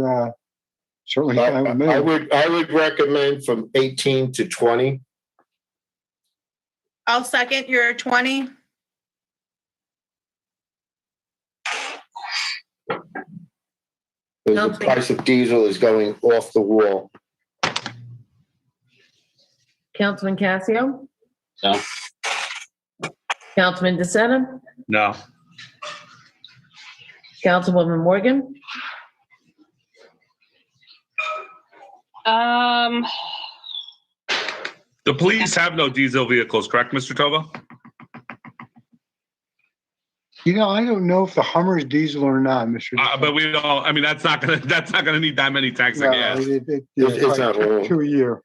F: certainly fine with me.
H: I would recommend from 18 to 20.
A: I'll second your 20.
H: The price of diesel is going off the wall.
B: Councilman Casio?
G: No.
B: Councilman DeSena?
C: No.
B: Councilwoman Morgan?
C: The police have no diesel vehicles, correct, Mr. Tova?
F: I don't know if the Hummer is diesel or not, Mr.
C: But we don't. I mean, that's not gonna need that many tanks of
F: No,
C: gas.
H: It's
F: like
H: not wrong.
F: two a year.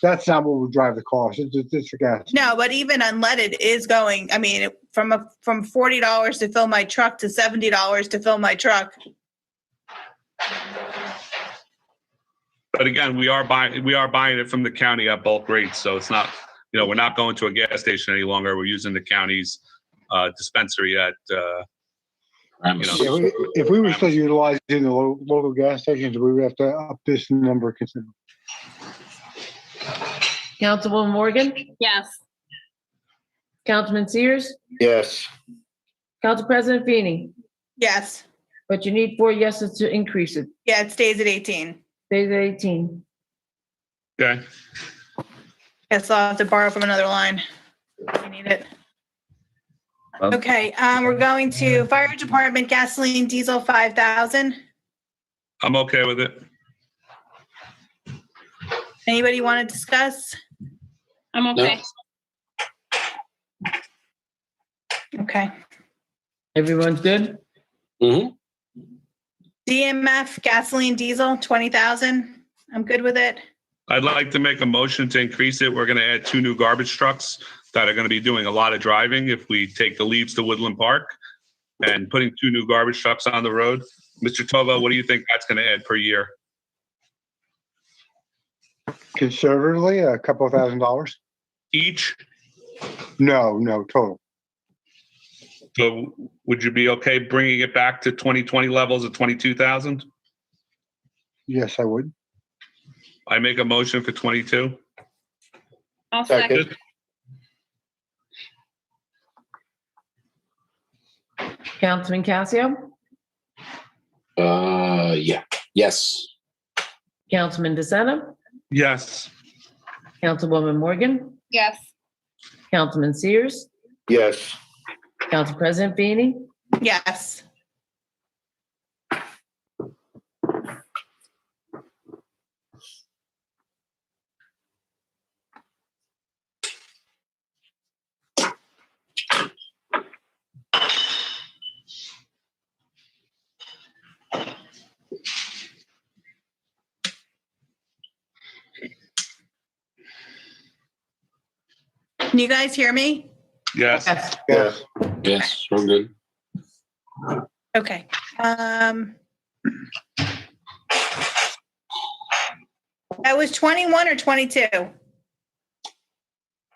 F: That's not what would drive the cost. It's the gas.
A: No, but even unleaded is going, I mean, from $40 to fill my truck to $70 to fill my truck.
C: But again, we are buying it from the county at bulk rates, so it's not. We're not going to a gas station any longer. We're using the county's dispensary at
G: Paramus.
C: You know.
F: If we were still utilizing the local gas stations, we would have to up this number considerably.
B: Councilwoman Morgan,
D: Yes.
B: Councilman Sears,
H: Yes.
B: Council President Feeney.
A: Yes.
B: But you need 4 yeses to increase it.
A: Yeah, it stays at 18.
B: Stays at 18.
C: Okay.
A: Guess I'll have to borrow from another line. If you need it. Okay, we're going to fire department gasoline, diesel, 5,000.
C: I'm okay with it.
A: Anybody want to discuss?
D: I'm okay.
A: Okay.
B: Everyone's good?
G: Mhm.
A: DMF gasoline, diesel, 20,000. I'm good with it.
C: I'd like to make a motion to increase it. We're going to add 2 new garbage trucks that are going to be doing a lot of driving if we take the leads to Woodland Park and putting 2 new garbage trucks on the road. Mr. Tova, what do you think that's going to add per year?
F: Conservatively, a couple of $1,000.
C: Each?
F: No, total.
C: So would you be okay bringing it back to 2020 levels of 22,000?
F: Yes, I would.
C: I make a motion for 22.
D: I'll second.
H: Second.
B: Councilman Casio,
G: Yeah. Yes.
B: Councilman DeSena,
C: Yes.
B: Councilwoman Morgan,
D: Yes.
B: Councilman Sears,
H: Yes.
B: Council President Feeney.
A: Yes. Can you guys hear me?
C: Yes.
B: Yes.
H: Yes.
G: Yes. We're good.
A: Okay. That was 21 or 22?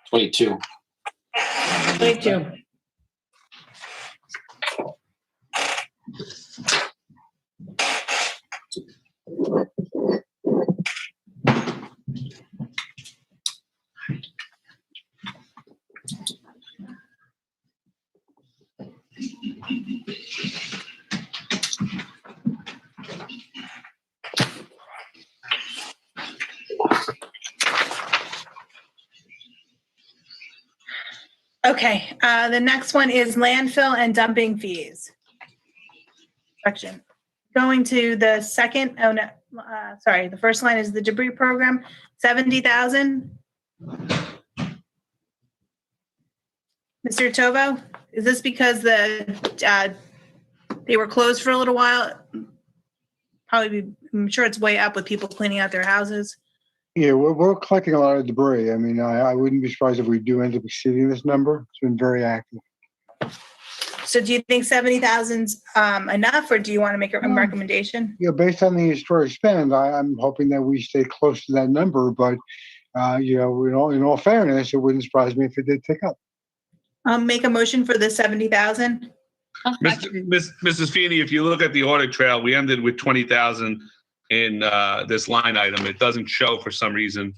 G: 22.
B: 22.
A: Okay, the next one is landfill and dumping fees. Section. Going to the second, sorry, the first line is the debris program, 70,000. Mr. Tovo, is this because they were closed for a little while? I'm sure it's way up with people cleaning out their houses.
F: Yeah, we're collecting a lot of debris. I mean, I wouldn't be surprised if we do end up exceeding this number. It's been very active.
A: So do you think 70,000's enough, or do you want to make a recommendation?
F: You know, based on the historic spend, I'm hoping that we stay close to that number. But you know, in all fairness, it wouldn't surprise me if it did tick up.
A: Make a motion for the 70,000.
C: Mrs. Feeney, if you look at the audit trail, we ended with 20,000 in this line item. It doesn't show for some reason.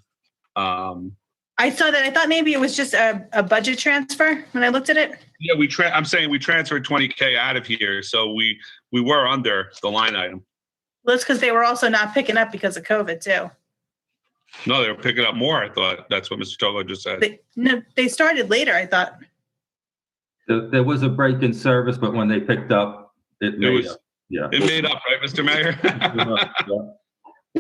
A: I saw that. I thought maybe it was just a budget transfer when I looked at it.
C: Yeah, I'm saying we transferred 20K out of here, so we were under the line item.
A: Well, that's because they were also not picking up because of COVID too.
C: No, they were picking up more. I thought that's what Mr. Togo just said.
A: They started later, I thought.
E: There was a break in service, but when they picked up, it made up. Yeah.
C: It made up, right, Mr. Mayor?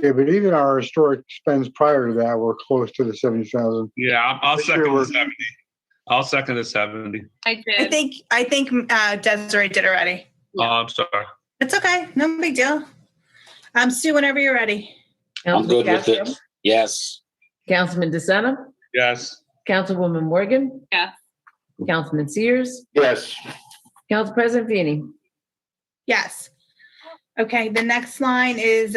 F: Yeah, but even our historic spends prior to that were close to the 70,000.
C: Yeah, I'll
F: This
C: second
F: year
C: the
F: we're-
C: 70. I'll second the 70.
D: I did.
A: I think Desiree did already.
C: Oh, I'm sorry.
A: It's okay. No big deal. Sue, whenever you're ready.
G: I'm good with
B: Councilman
G: it.
B: Casio,
G: Yes.
B: Councilman DeSena,
C: Yes.
B: Councilwoman Morgan,
D: Yes.
B: Councilman Sears,
H: Yes.
B: Council President Feeney.
A: Yes. Okay, the next line is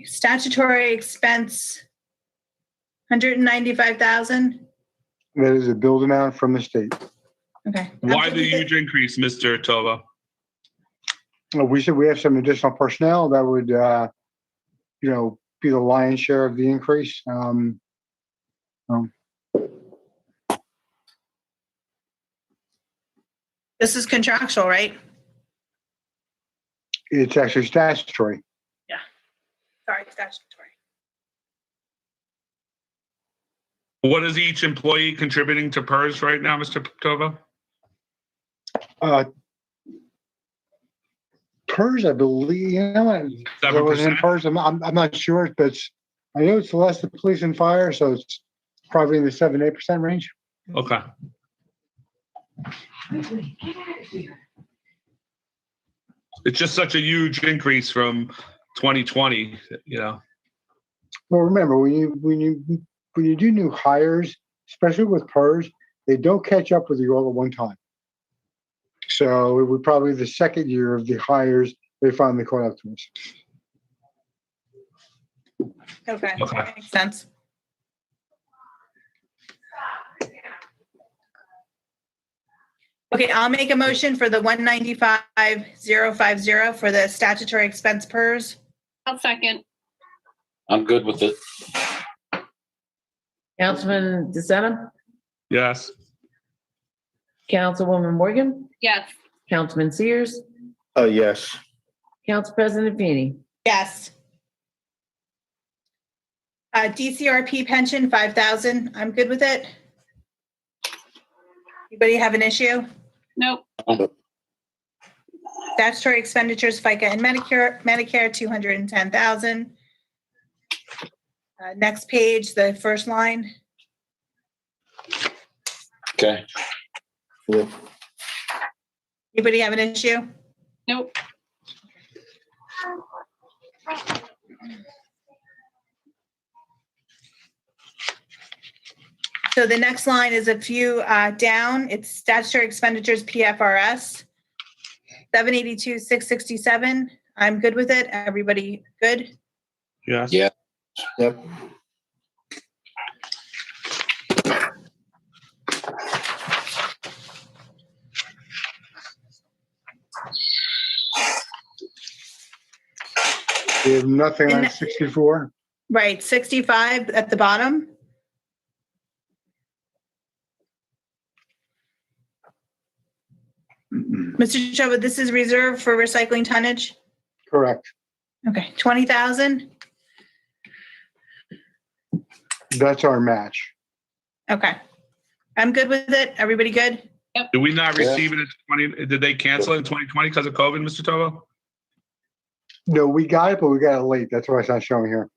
A: statutory expense, 195,000.
F: That is a billed amount from the state.
A: Okay.
C: Why the huge increase, Mr. Tova?
F: We said we have some additional personnel that would, be the lion's share of the increase.
A: This is contractual, right?
F: It's actually statutory.
A: Sorry, statutory.
C: What is each employee contributing to PERS right now, Mr. Tova?
F: PERS, I believe, I wasn't in
C: 7%?
F: PERS. I'm not sure, but I know it's less than police and fire, so it's probably in the 7-8% range.
C: Okay. It's just such a huge increase from 2020,
F: Well, remember, when you do new hires, especially with PERS, they don't catch up with you all at one time. So it would probably the second year of the hires, they finally caught up to us.
A: Okay,
C: Okay.
A: makes sense. Okay, I'll make a motion for the 195,050 for the statutory expense PERS.
D: I'll second.
G: I'm good with it.
B: Councilman DeSena,
C: Yes.
B: Councilwoman Morgan,
D: Yes.
B: Councilman Sears,
H: Yes.
B: Council President Feeney.
A: Yes. DCRP pension, 5,000. I'm good with it. Anybody have an issue?
D: Nope.
A: Statutory expenditures, FICA and Medicare, 210,000. Next page, the first line.
G: Okay.
H: Yeah.
A: Anybody have an issue?
D: Nope.
A: So the next line is a few down. It's statutory expenditures, PFRS, 782,667. I'm good with it. Everybody good?
C: Yes.
G: Yeah.
H: Yep.
F: We have nothing on
A: And-
F: 64.
A: Right, 65 at the bottom. Mr. Chova, this is reserved for recycling tonnage?
F: Correct.
A: Okay, 20,000?
F: That's our match.
A: Okay. I'm good with it. Everybody good?
C: Did we not receive it in 20? Did they cancel it in 2020 because of COVID, Mr. Tova?
F: No, we got it, but we got it late. That's why it's not showing here.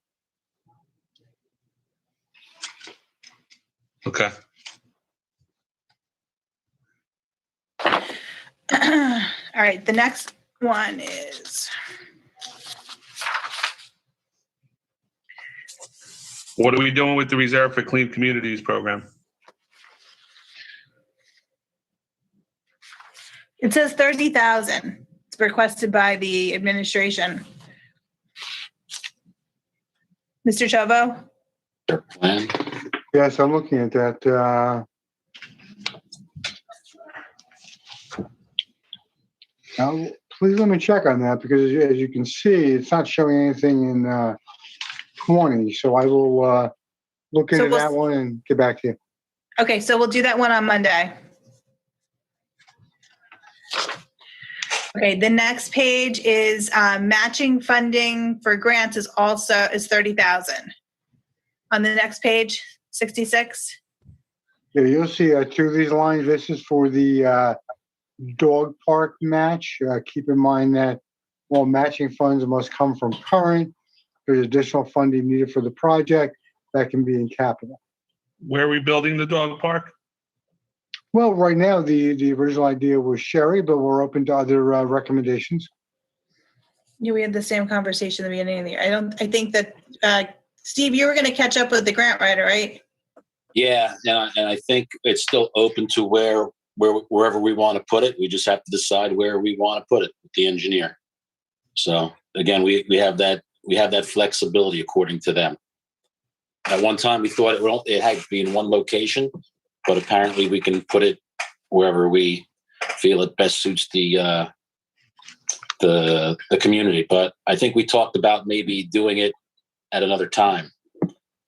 C: Okay.
A: All right, the next one is,
C: What are we doing with the Reserve for Clean Communities program?
A: it says 30,000. It's requested by the administration. Mr. Chovo?
G: Their plan.
F: Yes, I'm looking at that. Now, please let me check on that because as you can see, it's not showing anything in 20. So I will look into
A: So we'll-
F: that one and get back to you.
A: Okay, so we'll do that one on Monday. Okay, the next page is matching funding for grants is 30,000. On the next page, 66.
F: Yeah, you'll see two of these lines. This is for the dog park match. Keep in mind that all matching funds must come from current. There's additional funding needed for the project that can be in capital.
C: Where are we building the dog park?
F: Well, right now, the original idea was Sherry, but we're open to other recommendations.
A: Yeah, we had the same conversation at the beginning of the year. I think that, Steve, you were going to catch up with the grant writer, right?
G: Yeah, and I think it's still open to wherever we want to put it. We just have to decide where we want to put it with the engineer. So again, we have that flexibility according to them. At one time, we thought it had to be in one location, but apparently we can put it wherever we feel it best suits the community. But I think we talked about maybe doing it at another time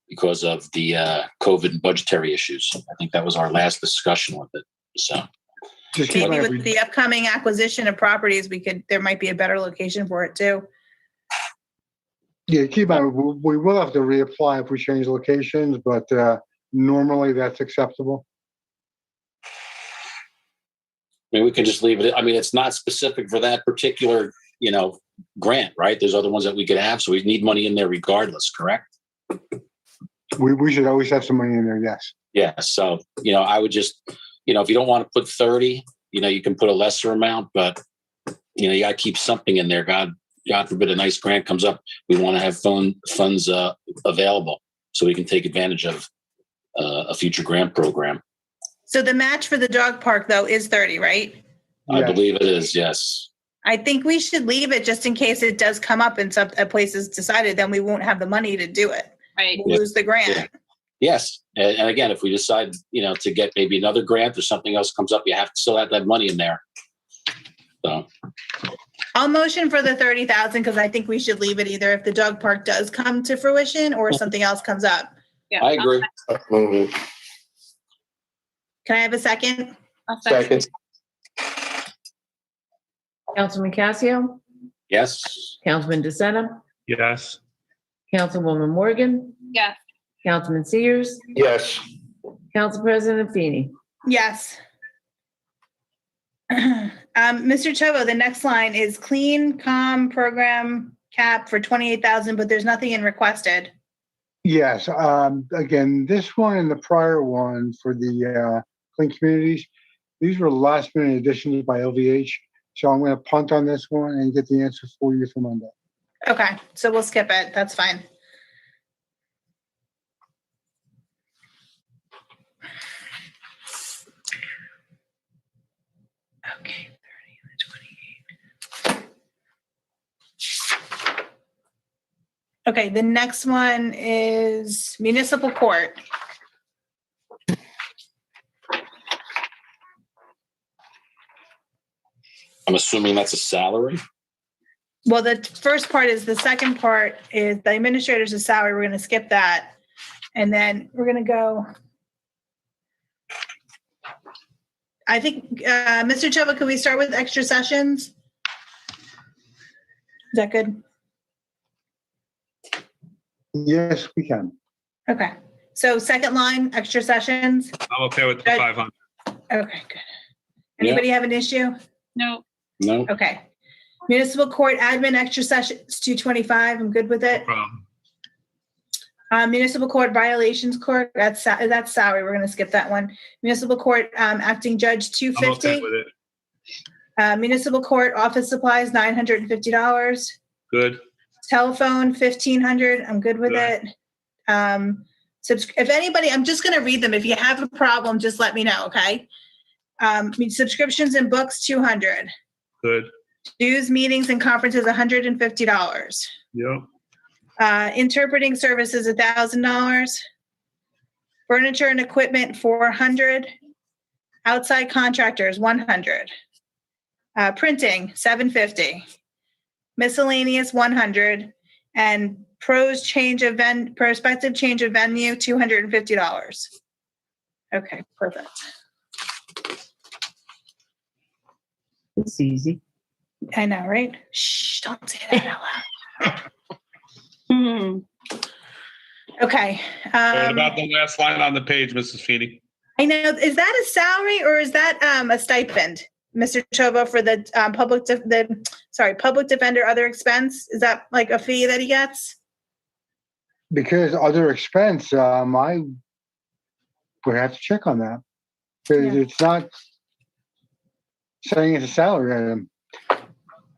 G: because of the COVID and budgetary issues. I think that was our last discussion with it. So
F: Just keep in
A: Maybe
F: mind,
A: with the upcoming acquisition of properties, there might be a better location for it too.
F: yeah, keep in mind, we will have to reapply if we change locations, but normally that's acceptable.
G: I mean, we can just leave it. I mean, it's not specific for that particular, grant, right? There's other ones that we could have, so we need money in there regardless, correct?
F: We should always have some money in there, yes.
G: Yeah. So, I would just, if you don't want to put 30, you can put a lesser amount, but you got to keep something in there. God forbid a nice grant comes up. We want to have funds available so we can take advantage of a future grant program.
A: So the match for the dog park though is 30, right?
G: I
F: Yes.
G: believe it is. Yes.
A: I think we should leave it just in case it does come up and a place is decided, then we won't have the money to do it.
D: Right.
A: We'll lose the grant.
G: Yeah. Yes. And again, if we decide, to get maybe another grant or something else comes up, you have to still have that money in there. So,
A: I'll motion for the 30,000 because I think we should leave it either if the dog park does come to fruition or something else comes up.
D: Yeah.
G: I agree.
H: Mhm.
A: Can I have a second?
D: I'll second.
H: Second,
B: Councilman Casio,
G: Yes.
B: Councilman DeSena,
C: Yes.
B: Councilwoman Morgan,
D: Yes.
B: Councilman Sears,
H: yes.
B: Council President Feeney.
A: Yes. Mr. Chobo, the next line is clean comm program cap for 28,000, but there's nothing in requested.
F: Yes, again, this one and the prior one for the clean communities, these were last minute additions by LVH. So I'm going to punt on this one and get the answer for you for Monday.
A: Okay, so we'll skip it. That's fine. Okay, 30 and 28. Okay, the next one is municipal court.
G: I'm assuming that's a salary.
A: Well, the first part is, the second part is the administrator's salary. We're going to skip that. And then we're going to go. I think, Mr. Chobo, can we start with extra sessions? Is that good?
F: Yes, we can.
A: Okay. So second line, extra sessions.
C: I'm okay with the
A: Good.
C: 500.
A: Okay, good. Anybody have an issue?
D: No.
G: No.
A: Okay. Municipal court admin extra sessions, 225. I'm good with it. Municipal court violations court, that's salary. We're going to skip that one. Municipal court acting judge,
C: I'm okay
A: 250.
C: with it.
A: Municipal court office supplies, $950.
C: Good.
A: Telephone, 1,500. I'm good with
C: Good.
A: it. If anybody, I'm just going to read them. If you have a problem, just let me know. Okay. Subscriptions and books, 200.
C: Good.
A: Dues, meetings, and conferences, $150.
C: Yep.
A: Interpreting services, $1,000. Furniture and equipment, $400. Outside contractors, $100. Printing, $750. Miscellaneous, $100. And prospective change of venue, $250. Okay, perfect.
B: It's easy.
A: I know, right? Shh, don't say that out loud.
D: Hmm.
A: Okay.
C: What about the last line on the page, Mrs. Feeney?
A: I know. Is that a salary or is that a stipend, Mr. Chobo, for the public defender other expense? Is that like a fee that he gets?
F: Because other expense, I would have to check on that. Because
A: Yeah.
F: it's not saying it's a salary item.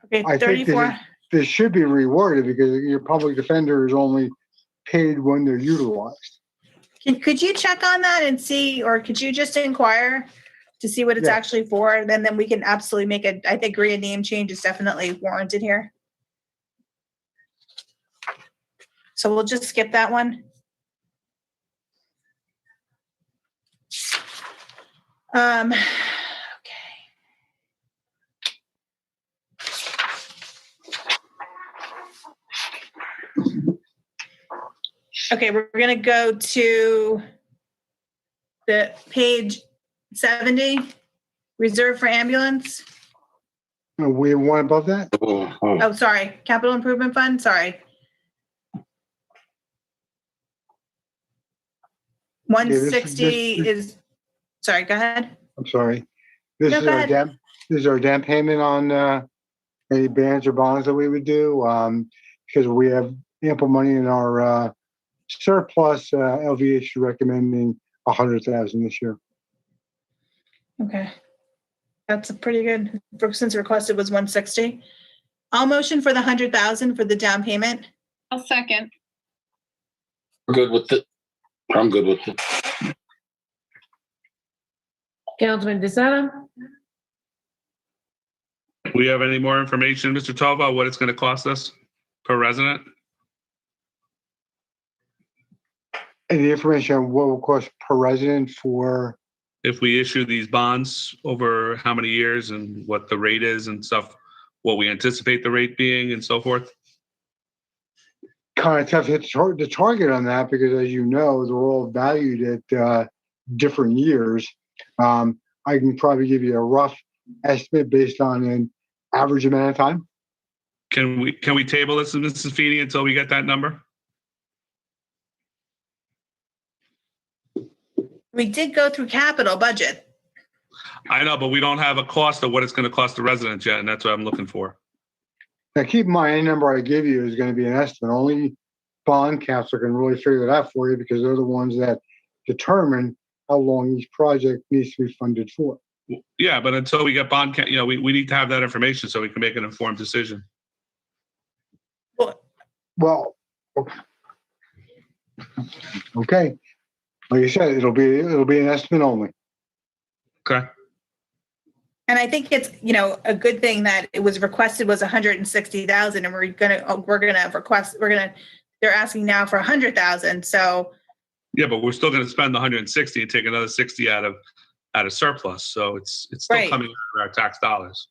A: Okay,
F: I think
A: 34.
F: this should be rewarded because your public defender is only paid when they're utilized.
A: Could you check on that and see, or could you just inquire to see what it's
F: Yeah.
A: actually for? Then we can absolutely make I think a name change is definitely warranted here. So we'll just skip that one. Okay, we're gonna go to the page 70, reserve for ambulance.
F: We have one above that?
A: Oh, sorry, capital improvement fund, sorry. 160 is, sorry, go ahead.
F: I'm sorry. This
A: No,
F: is
A: go
F: our
A: ahead.
F: this is our down payment on any bands or bonds that we would do, because we have ample money in our surplus. LVH is recommending 100,000 this year.
A: Okay. That's a pretty good, since requested was 160. I'll motion for the 100,000 for the down payment.
D: I'll second.
G: We're good with it. I'm good with it.
B: Councilman DeSena?
C: Do we have any more information, Mr. Tova, what it's going to cost us per resident?
F: Any information on what will cost per resident for,
C: If we issue these bonds over how many years and what the rate is and stuff, what we anticipate the rate being and so forth?
F: kind of tough to hit the target on that because, as you know, they're all valued at different years. I can probably give you a rough estimate based on an average amount of time.
C: Can we table this, Mrs. Feeney, until we get that number?
A: We did go through capital budget.
C: I know, but we don't have a cost of what it's going to cost the residents yet, and that's what I'm looking for.
F: Now, keep in mind, any number I give you is going to be an estimate. Only bond counsel can really figure that out for you because they're the ones that determine how long each project needs to be funded for.
C: Yeah, but until we get bond, we need to have that information so we can make an informed decision.
F: Well, okay. Like I said, it'll be an estimate only.
C: Okay.
A: And I think it's, a good thing that it was requested was 160,000 and they're asking now for 100,000. So.
C: Yeah, but we're still going to spend the 160 and take another 60 out of surplus. So it's still
A: Right.
C: coming out of our tax dollars.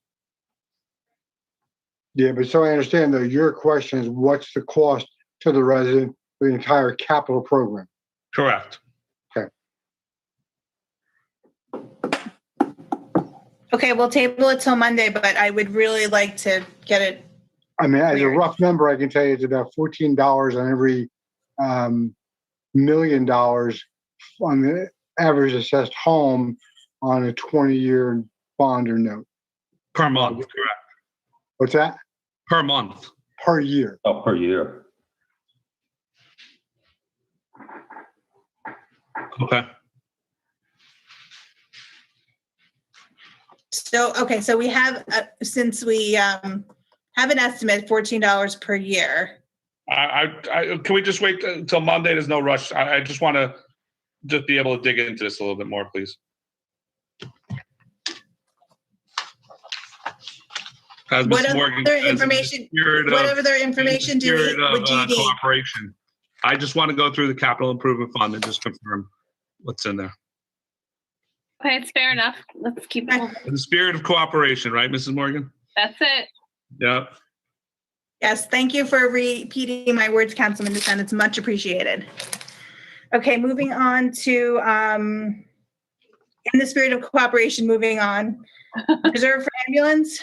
F: Yeah, but so I understand though, your question is what's the cost to the resident for the entire capital program?
C: Correct.
A: Okay, we'll table it till Monday, but I would really like to get it.
F: I mean, as a
A: Weird.
F: rough number, I can tell you it's about $14 on every $1 million on the average assessed home on a 20-year bond or note.
C: Per month, correct.
F: What's that?
C: Per month.
F: Per year.
E: Oh, per year.
C: Okay.
A: So we have, since we have an estimate, $14 per year.
C: Can we just wait until Monday? There's no rush. I just want to just be able to dig into this a little bit more, please. As
A: What
C: Ms. Morgan
A: other
C: says,
A: information,
C: in the
A: what other information do
C: spirit
A: we, would you
C: of
A: need?
C: cooperation. I just want to go through the capital improvement fund and just confirm what's in there.
D: Okay, it's fair enough. Let's keep moving.
C: In the spirit of cooperation, right, Mrs. Morgan?
D: That's it.
C: Yeah.
A: Yes, thank you for repeating my words, Councilman DeSena. It's much appreciated. Okay, moving on to, in the spirit of cooperation, moving on. Reserve for ambulance.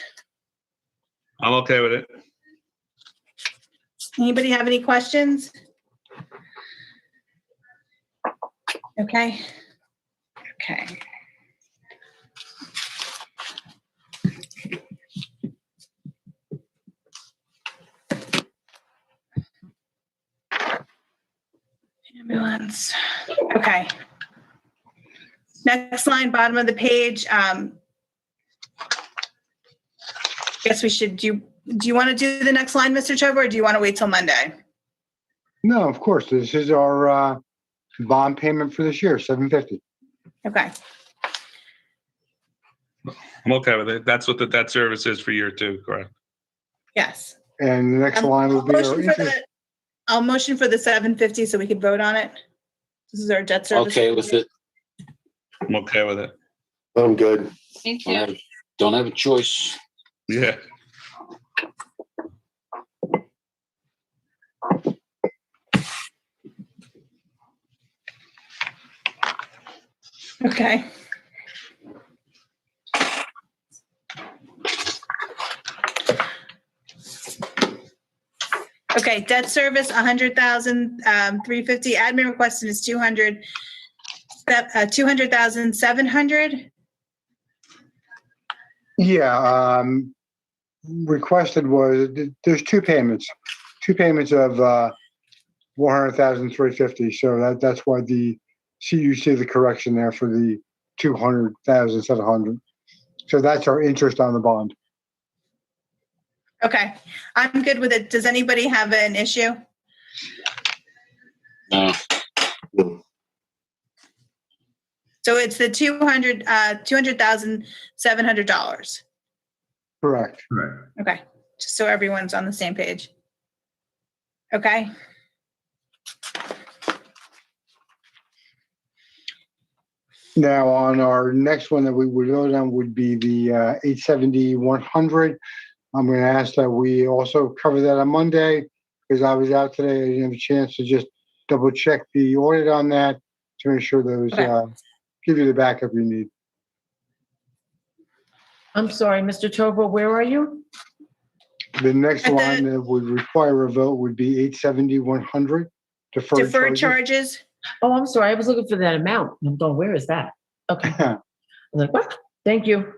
C: I'm okay with it.
A: Anybody have any questions? Okay. Ambulance. Okay. Next line, bottom of the page. Guess we should do you want to do the next line, Mr. Chover, or do you want to wait till Monday?
F: No, of course. This is our bond payment for this year, $750.
A: Okay.
C: I'm okay with it. That's what the debt service is for year 2, correct?
A: Yes.
F: And the next line will be our interest.
A: I'll motion for the 750 so we can vote on it. This is our debt service.
G: Okay with it.
C: I'm okay with it.
H: I'm good.
D: Thank you.
G: Don't have a choice.
C: Yeah.
A: Okay. Okay, debt service, 100,000, 350. Admin requested is 200, 200,700.
F: Yeah, requested was, there's two payments of 100,350. So that's why you see the correction there for the 200,700. So that's our interest on the bond.
A: Okay, I'm good with it. Does anybody have an issue?
G: No.
A: So it's the $200,700.
F: Correct.
E: Right.
A: Okay, just so everyone's on the same page. Okay.
F: Now, on our next one that we would vote on would be the 870-100. I'm going to ask that we also cover that on Monday because I was out today. I didn't have a chance to just double check the audit on that to make sure those
A: Okay.
F: give you the backup you need.
B: I'm sorry, Mr. Tovo, where are you?
F: The next
A: At the-
F: one that would require a vote would be 870-100.
A: Deferred charges.
B: Oh, I'm sorry. I was looking for that amount. I'm going, where is that? Okay. I'm like, what? Thank you.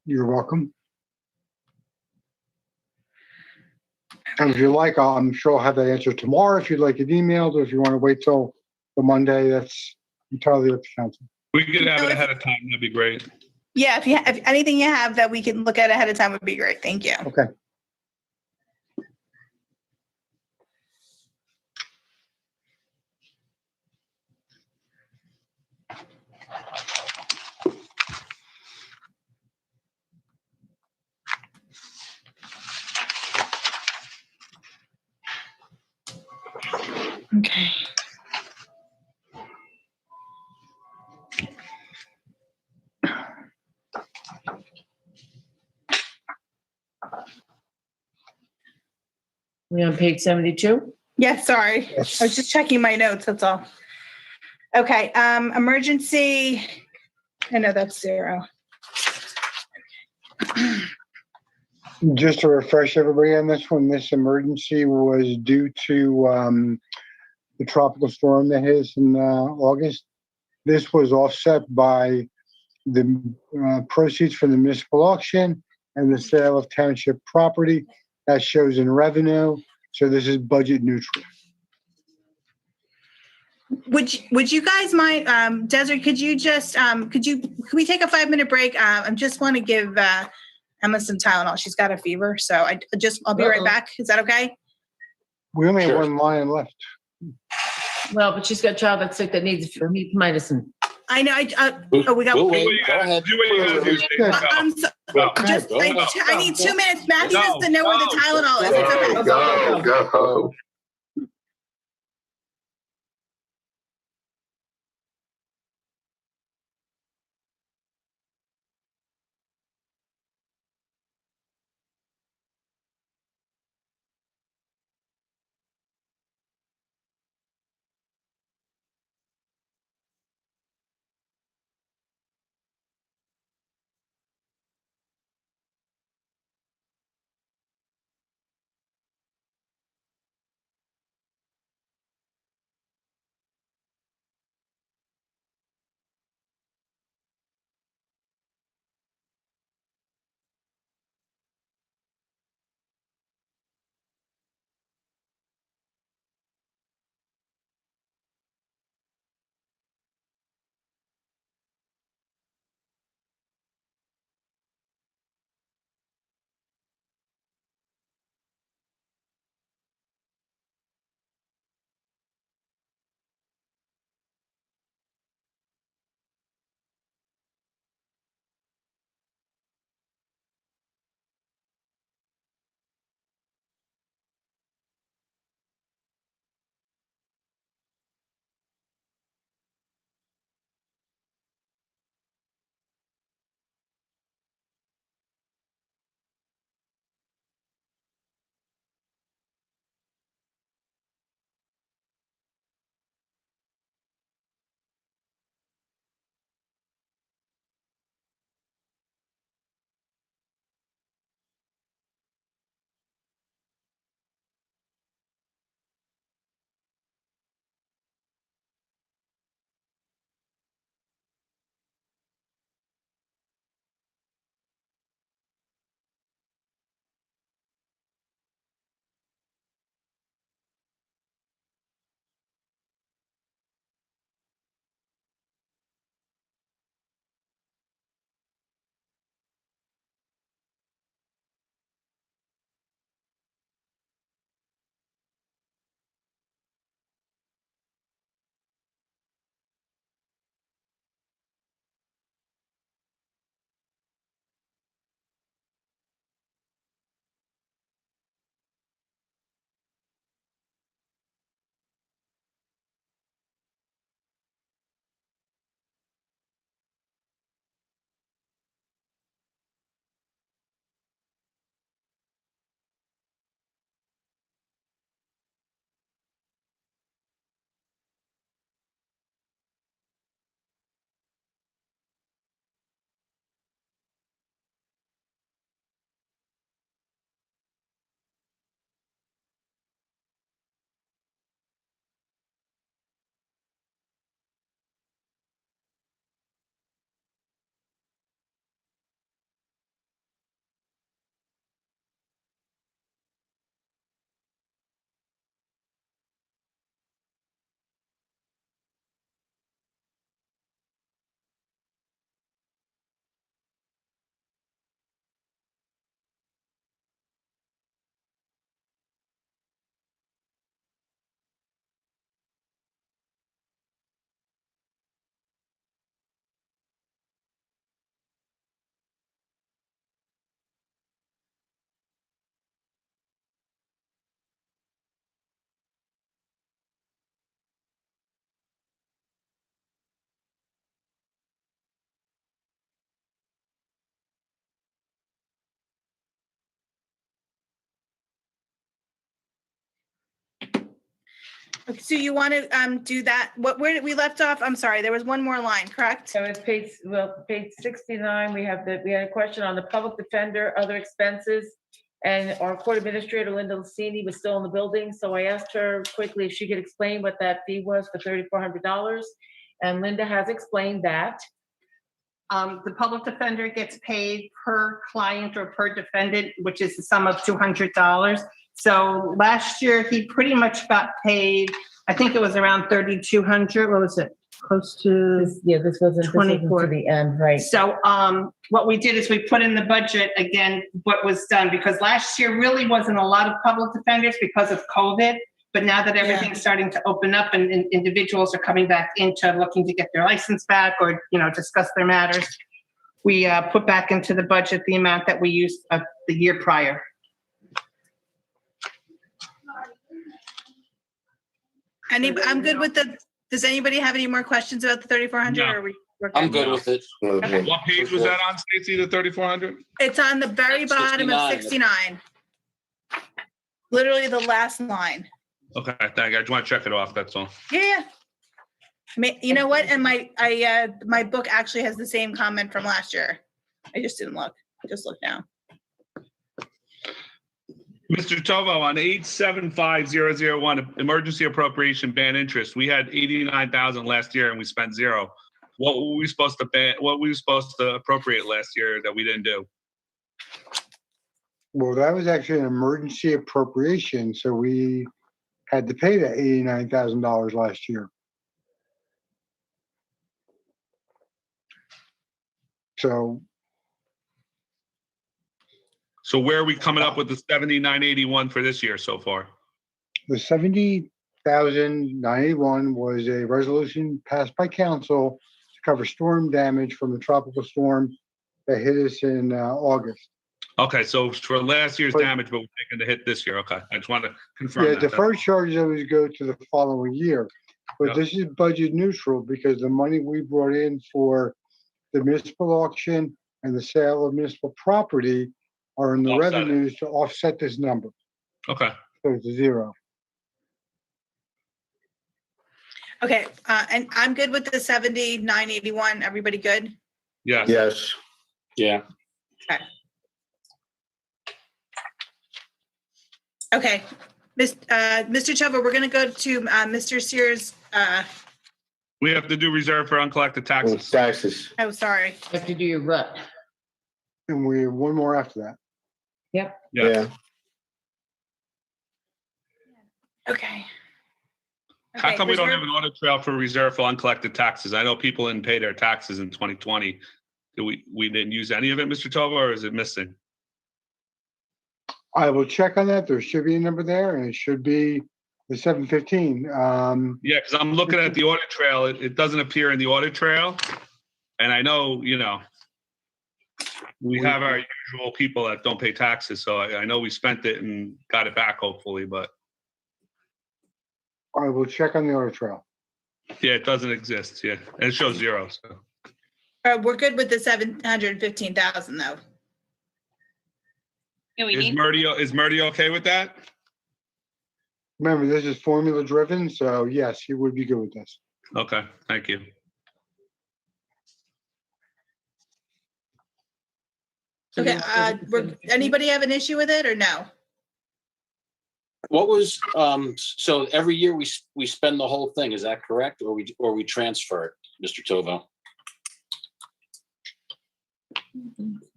F: You're welcome. And if you like, I'm sure I'll have that answer tomorrow if you'd like it emailed, or if you want to wait till the Monday, that's entirely up to council.
C: We could have it ahead of time. That'd be great.
A: Yeah, if anything you have that we can look at ahead of time would be great. Thank you.
F: Okay.
A: Okay.
B: We on page 72?
A: Yeah, sorry. I was just checking my notes, that's all. Okay, emergency, I know that's 0.
F: Just to refresh everybody on this one, this emergency was due to the tropical storm that hit us in August. This was offset by the proceeds from the municipal auction and the sale of township property. That shows in revenue. So this is budget neutral.
A: Would you guys mind, Desiree, could you just, could we take a 5-minute break? I just want to give Emma some Tylenol. She's got a fever, so I'll be right back. Is that okay?
F: We only have
G: Sure.
F: one line left.
B: Well, but she's got a child that's sick that needs medicine.
A: I know, we got.
G: We'll
C: Do
G: wait.
C: what you
G: Go
C: gotta
G: ahead.
C: do. What you gotta do, Steve. Go.
A: I'm so,
C: Go.
A: just,
G: Go ahead.
A: I need 2 minutes. Matthew
C: No,
A: doesn't know where the Tylenol is. It's okay.
H: Go.
A: Okay, so you want to do that? Where did we left off? I'm sorry, there was one more line, correct?
B: So it's page 69, we had a question on the public defender, other expenses. And our court administrator, Linda Lucini, was still in the building, so I asked her quickly if she could explain what that fee was for $3,400. And Linda has explained that.
I: The public defender gets paid per client or per defendant, which is the sum of $200. So last year, he pretty much got paid, I think it was around 3,200. What was it? Close to.
B: This wasn't
I: 24.
B: to the end, right?
I: So what we did is we put in the budget, again, what was done, because last year really wasn't a lot of public defenders because of COVID. But now that everything's starting to open up and individuals are coming back into looking to get their license back or, discuss their matters, we put back into the budget the amount that we used the year prior.
A: I'm good with does anybody have any more questions about the 3,400?
C: No.
A: Or we're
G: I'm good with it.
H: Okay.
C: What page was that on, Stacy, the 3,400?
A: It's on the very bottom of 69. Literally the last line.
C: Okay, thank you. I just want to check it off, that's all.
A: Yeah. I mean, you know what? And my book actually has the same comment from last year. I just didn't look. I just looked now.
C: Mr. Tovo, on 875001, emergency appropriation ban interest, we had 89,000 last year and we spent zero. What were we supposed to appropriate last year that we didn't do?
F: Well, that was actually an emergency appropriation, so we had to pay that $89,000 last year.
C: So where are we coming up with the 7981 for this year so far?
F: The $70,981 was a resolution passed by council to cover storm damage from the tropical storm that hit us in August.
C: Okay, so for last year's
F: But-
C: damage, but we're taking the hit this year. Okay, I just want to confirm
F: Yeah,
C: that.
F: deferred charges always go to the following year, but
C: Yep.
F: this is budget neutral because the money we brought in for the municipal auction and the sale of municipal property are in the
C: Offset it.
F: revenues to offset this number.
C: Okay,
F: So it's zero.
A: Okay, and I'm good with the 7981. Everybody good?
C: yes.
H: Yes.
G: Yeah.
A: Okay, Mr. Chover, we're gonna go to Mr. Sears.
C: We have to do reserve for uncollected taxes.
H: Taxes.
A: Oh, sorry.
B: You have to do your rut.
F: And we have one more after that.
C: Yeah.
H: Yeah.
A: Okay.
C: How
A: Okay,
C: come we don't
A: reserve-
C: have an audit trail for reserve for uncollected taxes? I know people didn't pay their taxes in 2020. We didn't use any of it, Mr. Tova, or is it missing?
F: I will check on that. There should be a number there and it should be the 715.
C: Yeah, because I'm looking at the audit trail. It doesn't appear in the audit trail. And I know, we have our usual people that don't pay taxes. So I know we spent it and got it back hopefully, but
F: I will check on the audit trail.
C: yeah, it doesn't exist. Yeah. And it shows zero. So
A: We're good with the 715,000 though.
D: Yeah, we
C: is
D: need,
C: Murdy okay with that?
F: Remember, this is formula driven, so yes, you would be good with this.
C: Okay, thank you.
A: Okay, anybody have an issue with it or no?
G: What was, so every year we spend the whole thing, is that correct? Or we transfer it, Mr. Tovo?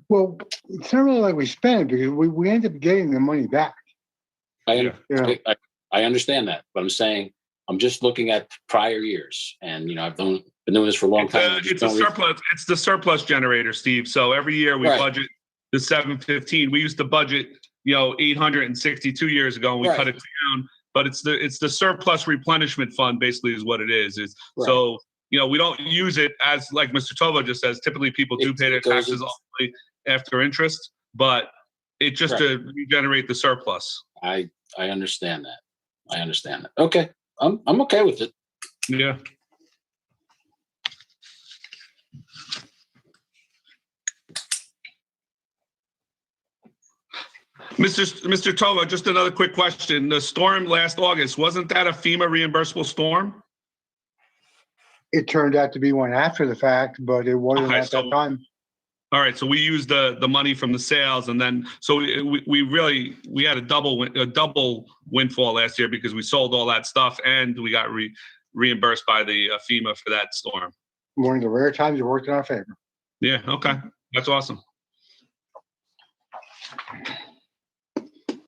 F: Well, it's not really like we spend it because we end up getting the money back.
G: I
F: Yeah.
G: understand that, but I'm saying, I'm just looking at prior years and, I've been doing this for a long time. I just
C: It's a
G: don't
C: surplus. It's the surplus generator, Steve. So every year we
G: Right.
C: budget the 715. We used to budget, 862 years ago, and we
G: Right.
C: cut it down. But it's the surplus replenishment fund, basically, is what it is.
G: Right.
C: So we don't use it as like Mr. Tova just says. Typically, people do pay their
G: It goes
C: taxes ultimately after interest, but it's just to regenerate the surplus.
G: I understand that. I understand that. Okay, I'm okay with it.
C: Yeah. Mr. Tova, just another quick question. The storm last August, wasn't that a FEMA reimbursable storm?
F: It turned out to be one after the fact, but it wasn't
C: Okay,
F: at that
C: so-
F: time.
C: All right, so we used the money from the sales, and then so we had a double windfall last year because we sold all that stuff and we got reimbursed by the FEMA for that storm.
F: One of the rare times it worked in our favor.
C: Yeah, okay, that's awesome.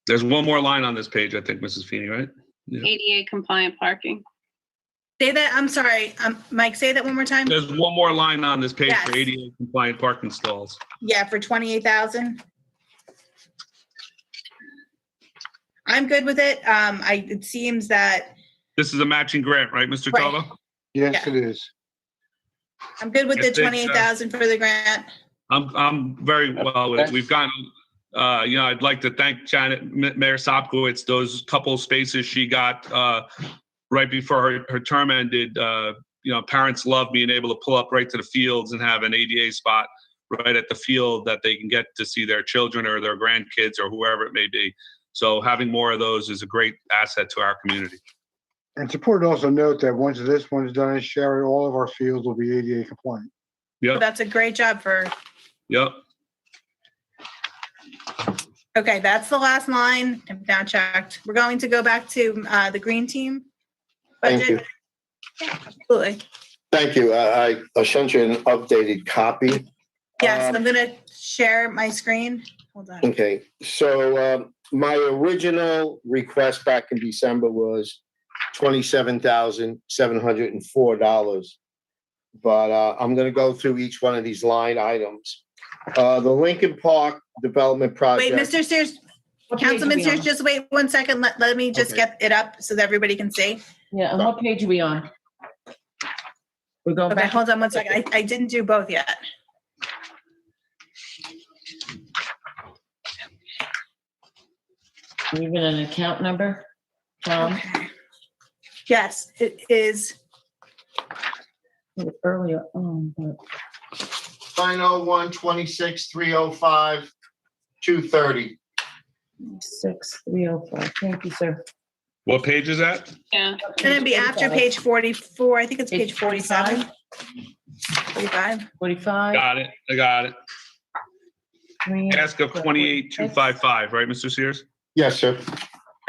C: There's one more line on this page, I think, Mrs. Feeney, right? Yeah.
D: ADA compliant parking.
A: Say that, I'm sorry, Mike, say that one more time.
C: There's one more line on this page
A: Yes.
C: for ADA compliant parking stalls.
A: Yeah, for 28,000. I'm good with it. It seems that
C: This is a matching grant, right, Mr.
A: Right.
C: Tova?
F: Yes,
A: Yeah.
F: it is.
A: I'm good with
C: I
A: the
C: think,
A: 28,000 for the grant.
C: I'm very well with it. We've gotten, I'd like to thank Mayor Sopkowitz, those couple of spaces she got right before her term ended. Parents love being able to pull up right to the fields and have an ADA spot right at the field that they can get to see their children or their grandkids or whoever it may be. So having more of those is a great asset to our community.
F: And it's important to also note that once this one's done in Sherry, all of our fields will be ADA compliant.
C: Yep,
A: That's a great job for,
C: yep.
A: okay, that's the last line. I've now checked. We're going to go back to the green team.
H: Thank you.
A: Budget. Absolutely.
H: Thank you. I sent you an updated copy.
A: Yes, I'm gonna share my screen. Hold on.
H: Okay, so my original request back in December was $27,704. But I'm gonna go through each one of these line items. The Lincoln Park Development Project.
A: Wait, Mr. Sears,
B: What page are
A: Councilman
B: we
A: Sears,
B: on?
A: just wait 1 second. Let me just
H: Okay.
A: get it up so that everybody can see.
B: Yeah, and what page are we on? We're going
A: Okay,
B: back.
A: hold on 1 second. I didn't do both yet.
B: Even an account number?
A: Okay. Yes, it is.
B: Earlier.
H: 901 26 305 230.
B: 6305. Thank you, sir.
C: What page is that?
D: Yeah.
A: And then be after page 44. I think it's page 47. 45.
B: 45.
C: Got it, I got it.
B: Three.
C: Ask of 28,255, right, Mr. Sears?
H: Yes, sir.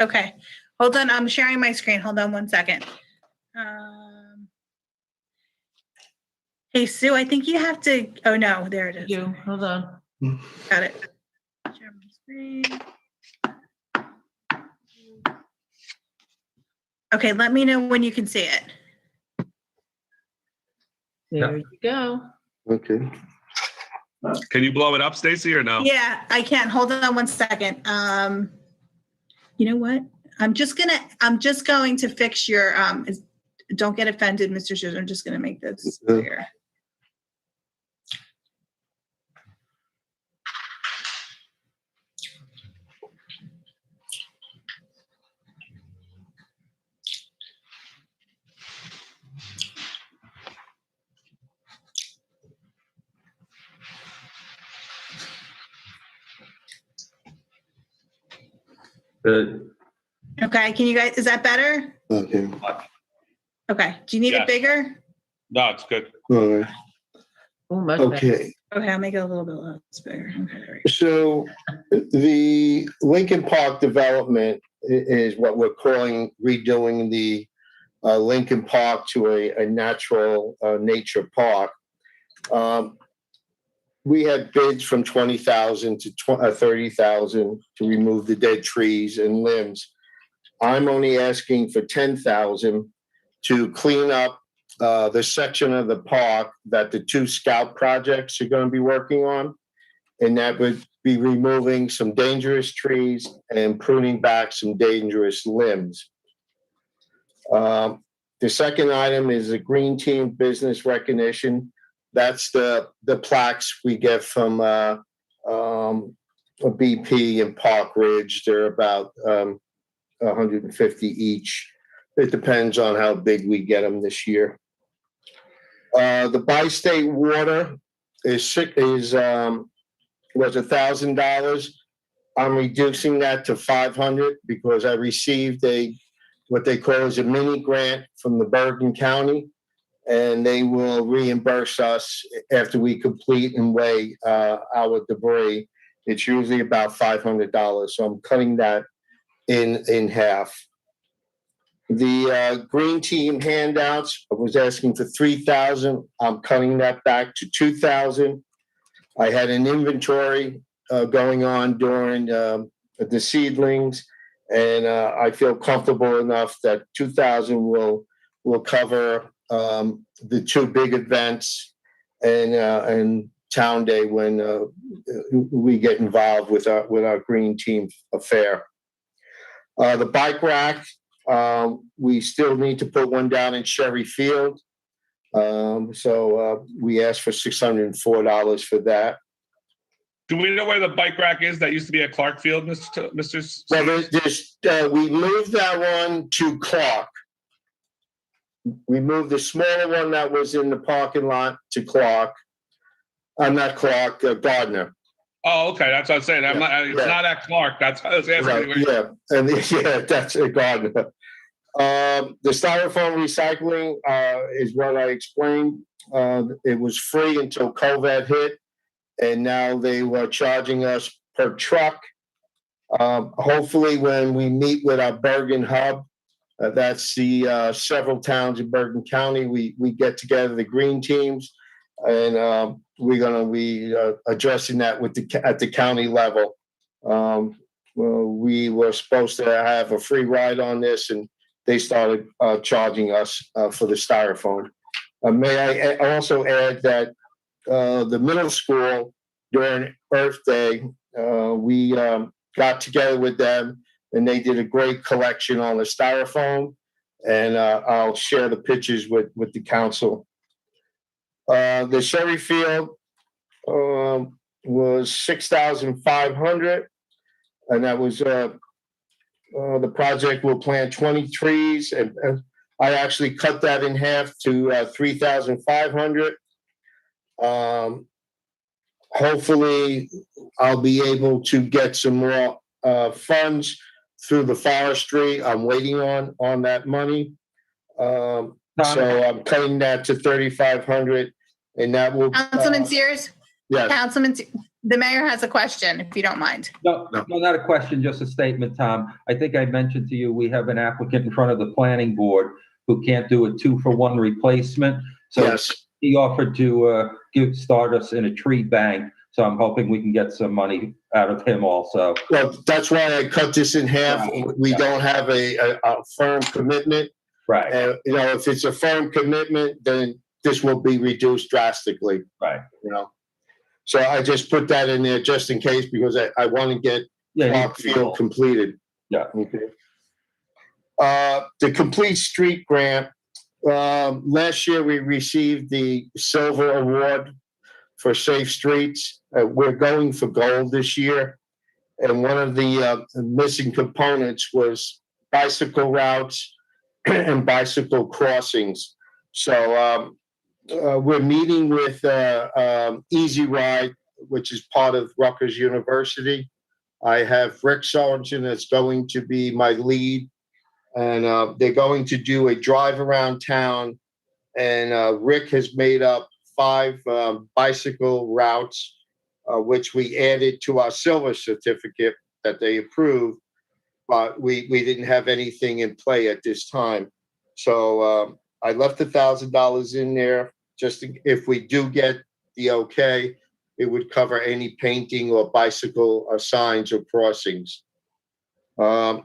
A: Okay, hold on. I'm sharing my screen. Hold on 1 second. Hey, Sue, I think you have to, oh no, there it is.
B: You, hold on.
A: Got it. Share my screen. Okay, let me know when you can see it.
B: There you go.
H: Okay.
C: Can you blow it up, Stacy, or no?
A: Yeah, I can. Hold on 1 second. You know what? I'm just going to fix your, don't get offended, Mr. Schuster. I'm just gonna make this clear.
E: Good.
A: Okay, can you guys, is that better?
H: Okay.
A: Okay, do you need it
C: Yes.
A: bigger?
C: No, it's good.
H: All right.
B: Oh, much better.
H: Okay.
A: Okay, I'll make it a little bit less bigger. Okay, there we
H: So the Lincoln Park development is what we're calling redoing the Lincoln Park to a natural nature park. We had bids from 20,000 to 30,000 to remove the dead trees and limbs. I'm only asking for 10,000 to clean up the section of the park that the two scout projects are going to be working on. And that would be removing some dangerous trees and pruning back some dangerous limbs. The second item is the Green Team Business Recognition. That's the plaques we get from a BP in Park Ridge. They're about 150 each. It depends on how big we get them this year. The bi-state water was $1,000. I'm reducing that to 500 because I received what they call as a mini grant from the Bergen County, and they will reimburse us after we complete and weigh our debris. It's usually about $500, so I'm cutting that in half. The green team handouts, I was asking for 3,000. I'm cutting that back to 2,000. I had an inventory going on during the seedlings, and I feel comfortable enough that 2,000 will cover the two big events and Town Day when we get involved with our green team affair. The bike rack, we still need to put one down in Sherry Field. So we asked for $604 for that.
C: Do we know where the bike rack is? That used to be at Clark Field, Mr.
H: Well, we moved that one to Clark. We moved the smaller one that was in the parking lot to Clark. Not Clark, Gardner.
C: Oh, okay. That's what I'm saying. It's not at Clark. That's what I was asking.
H: Right, yeah, that's a Gardner. The Styrofoam Recycling is what I explained. It was free until COVID hit, and now they were charging us per truck. Hopefully, when we meet with our Bergen hub, that's the several towns in Bergen County, we get together the green teams, and we're going to be addressing that at the county level. Well, we were supposed to have a free ride on this, and they started charging us for the styrofoam. May I also add that the middle school during Earth Day, we got together with them, and they did a great collection on the styrofoam, and I'll share the pictures with the council. The Sherry Field was $6,500, and that was the project will plant 20 trees, and I actually cut that in half to 3,500. Hopefully, I'll be able to get some more funds through the forestry. I'm waiting on that money. So I'm cutting that to 3,500, and that will.
A: Councilman Sears?
H: Yes.
A: Councilman, the mayor has a question, if you don't mind.
E: No, not a question, just a statement, Tom. I think I mentioned to you, we have an applicant in front of the planning board who can't do a 2-for-1 replacement. So
H: Yes.
E: he offered to start us in a tree bank. So I'm hoping we can get some money out of him also.
H: Well, that's why I cut this in half.
E: Right.
H: We don't have a firm commitment.
E: Right,
H: If it's a firm commitment, then this will be reduced drastically.
E: right.
H: So I just put that in there just in case, because I want to get Clark Field completed.
E: Yeah.
H: Okay. The Complete Street Grant. Last year we received the Silver Award for Safe Streets. We're going for gold this year. And one of the missing components was bicycle routes and bicycle crossings. So we're meeting with Easy Ride, which is part of Rutgers University. I have Rick Sargent that's going to be my lead, and they're going to do a drive around town. And Rick has made up 5 bicycle routes, which we added to our silver certificate that they approved, but we didn't have anything in play at this time. So I left $1,000 in there. Just if we do get the okay, it would cover any painting or bicycle signs or crossings.
C: Have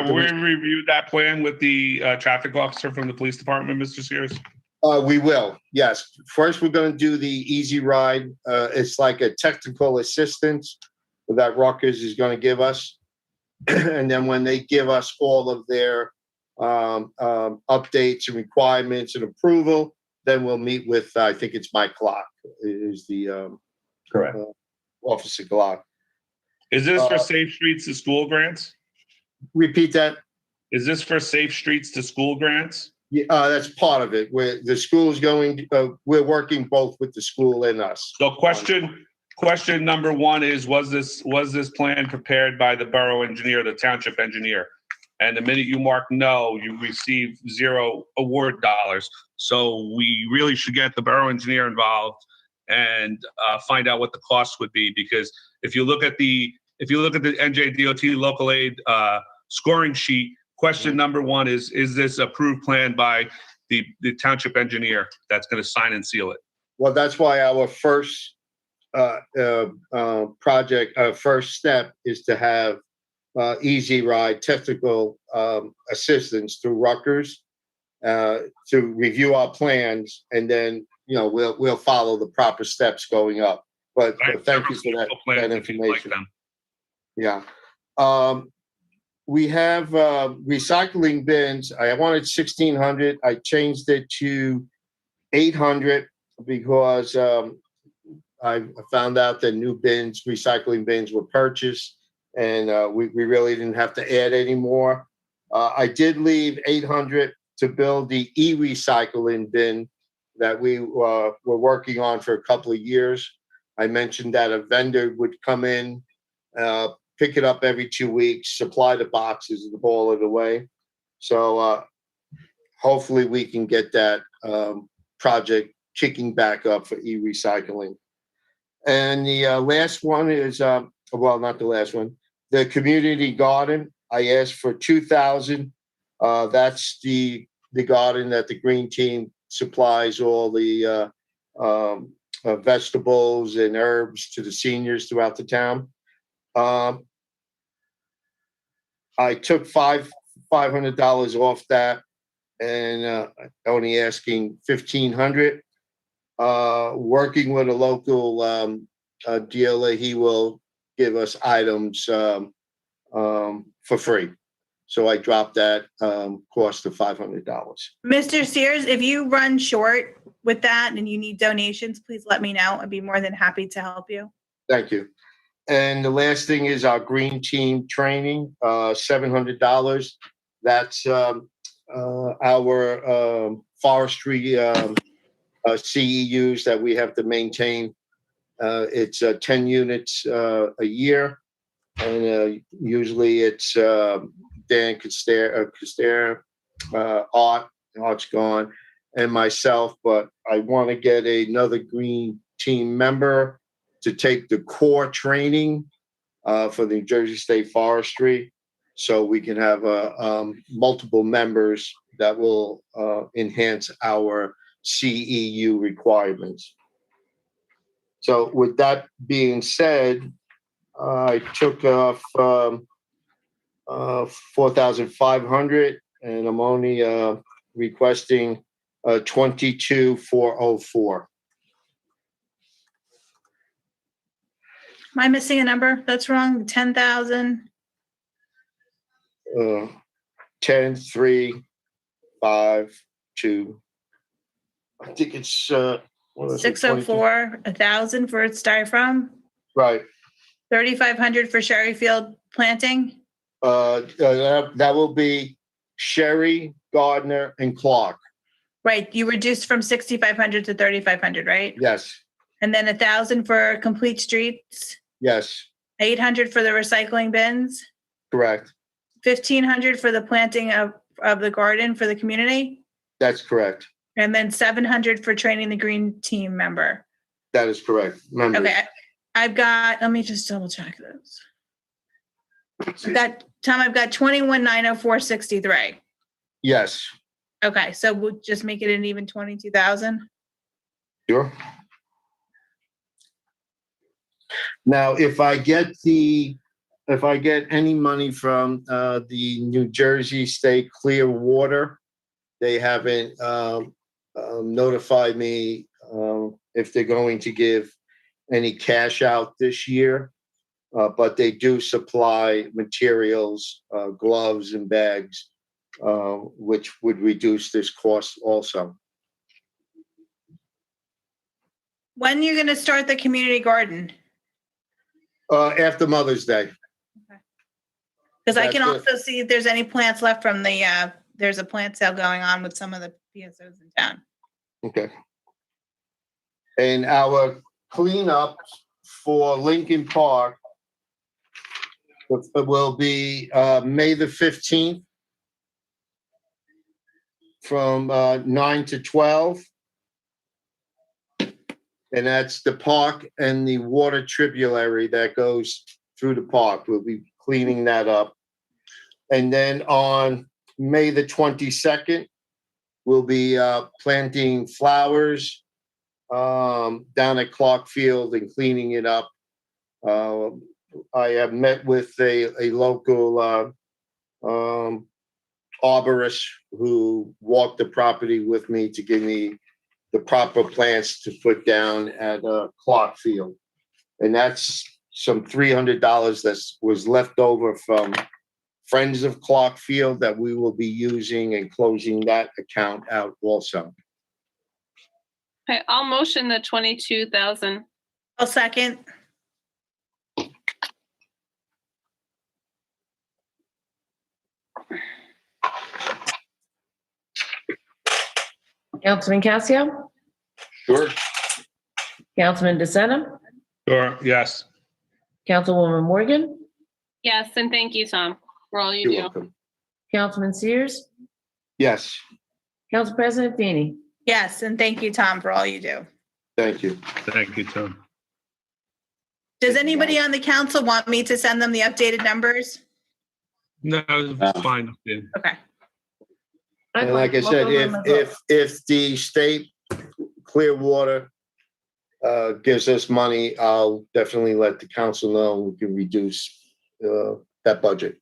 C: we reviewed that plan with the traffic officer from the police department, Mr. Sears?
H: We will, yes. First, we're going to do the Easy Ride. It's like a technical assistance that Rutgers is going to give us. And then when they give us all of their updates and requirements and approval, then we'll meet with, I think it's Mike Glock, is the
E: Correct.
H: Officer Glock.
C: Is this for Safe Streets to School grants?
H: Repeat that.
C: Is this for Safe Streets to School grants?
H: Yeah, that's part of it. Where the school is going, we're working both with the school and us.
C: So question Question number one is, was this plan prepared by the borough engineer, the township engineer? And the minute you mark no, you receive 0 award dollars. So we really should get the borough engineer involved and find out what the cost would be, because if you look at the NJDOT local aid scoring sheet, question number one is this approved plan by the township engineer that's going to sign and seal it?
H: Well, that's why our first first step is to have Easy Ride technical assistance through Rutgers to review our plans, and then we'll follow the proper steps going up. But thank you for that information. Yeah. We have recycling bins. I wanted 1,600. I changed it to 800 because I found out that new recycling bins were purchased, and we really didn't have to add any more. I did leave 800 to build the e-recycling bin that we were working on for a couple of years. I mentioned that a vendor would come in, pick it up every 2 weeks, supply the boxes and haul it away. So hopefully we can get that project kicking back up for e-recycling. And the last one is, well, not the last one, the community garden. I asked for 2,000. That's the garden that the green team supplies all the vegetables and herbs to the seniors throughout the town. I took $500 off that, and only asking $1,500. Working with a local dealer, he will give us items for free. So I dropped that cost to $500.
A: Mr. Sears, if you run short with that and you need donations, please let me know. I'd be more than happy to help you.
H: Thank you. And the last thing is our green team training, $700. That's our forestry CEUs that we have to maintain. It's 10 units a year, and usually it's Dan Costera, Art's gone, and myself. But I want to get another green team member to take the core training for the New Jersey State Forestry, so we can have multiple members that will enhance our CEU requirements. So with that being said, I took off 4,500, and I'm only requesting 22,404.
A: Am I missing a number? That's wrong. 10,000.
H: 10, 3, 5, 2. I think it's
A: 604, 1,000 for styrofoam,
H: right.
A: 3,500 for Sherry Field planting.
H: That will be Sherry, Gardner, and Clark.
A: Right. You reduced from 6,500 to 3,500, right?
H: Yes.
A: And then 1,000 for complete streets.
H: Yes.
A: 800 for the recycling bins.
H: Correct.
A: 1,500 for the planting of the garden for the community.
H: That's correct.
A: And then 700 for training the green team member.
H: That is correct. Members.
A: Okay. I've got, let me just double check those. I've got 21,904.63.
H: Yes.
A: Okay. So we'll just make it an even 22,000.
H: Sure. Now, if I get any money from the New Jersey State Clear Water, they haven't notified me if they're going to give any cash out this year, but they do supply materials, gloves and bags, which would reduce this cost also.
A: When are you going to start the community garden?
H: After Mother's Day.
A: Because I
H: That's
A: can
H: it.
A: also see if there's any plants left from the, there's a plant sale going on with some of the PSOs in town.
H: Okay. And our cleanup for Lincoln Park will be May the 15th from 9 to 12. And that's the park and the water tributary that goes through the park. We'll be cleaning that up. And then on May the 22nd, we'll be planting flowers down at Clark Field and cleaning it up. I have met with a local arborist who walked the property with me to give me the proper plants to put down at Clark Field. And that's some $300 that was left over from Friends of Clark Field that we will be using and closing that account out also.
D: Okay, I'll motion the 22,000.
A: I'll second.
B: Councilman Casio,
G: Sure.
B: Councilman DeSena,
C: Sure, yes.
B: Councilwoman Morgan,
D: Yes, and thank you, Tom, for all you
H: You're
D: do.
H: welcome.
B: Councilman Sears,
H: Yes,
B: Council President Feeney.
A: Yes, and thank you, Tom, for all you do.
H: thank you.
C: Thank you, Tom.
A: Does anybody on the council want me to send them the updated numbers?
C: No, it's fine. Yeah.
A: Okay.
H: And like I said, if the state Clearwater gives us money, I'll definitely let the council know we can reduce that budget.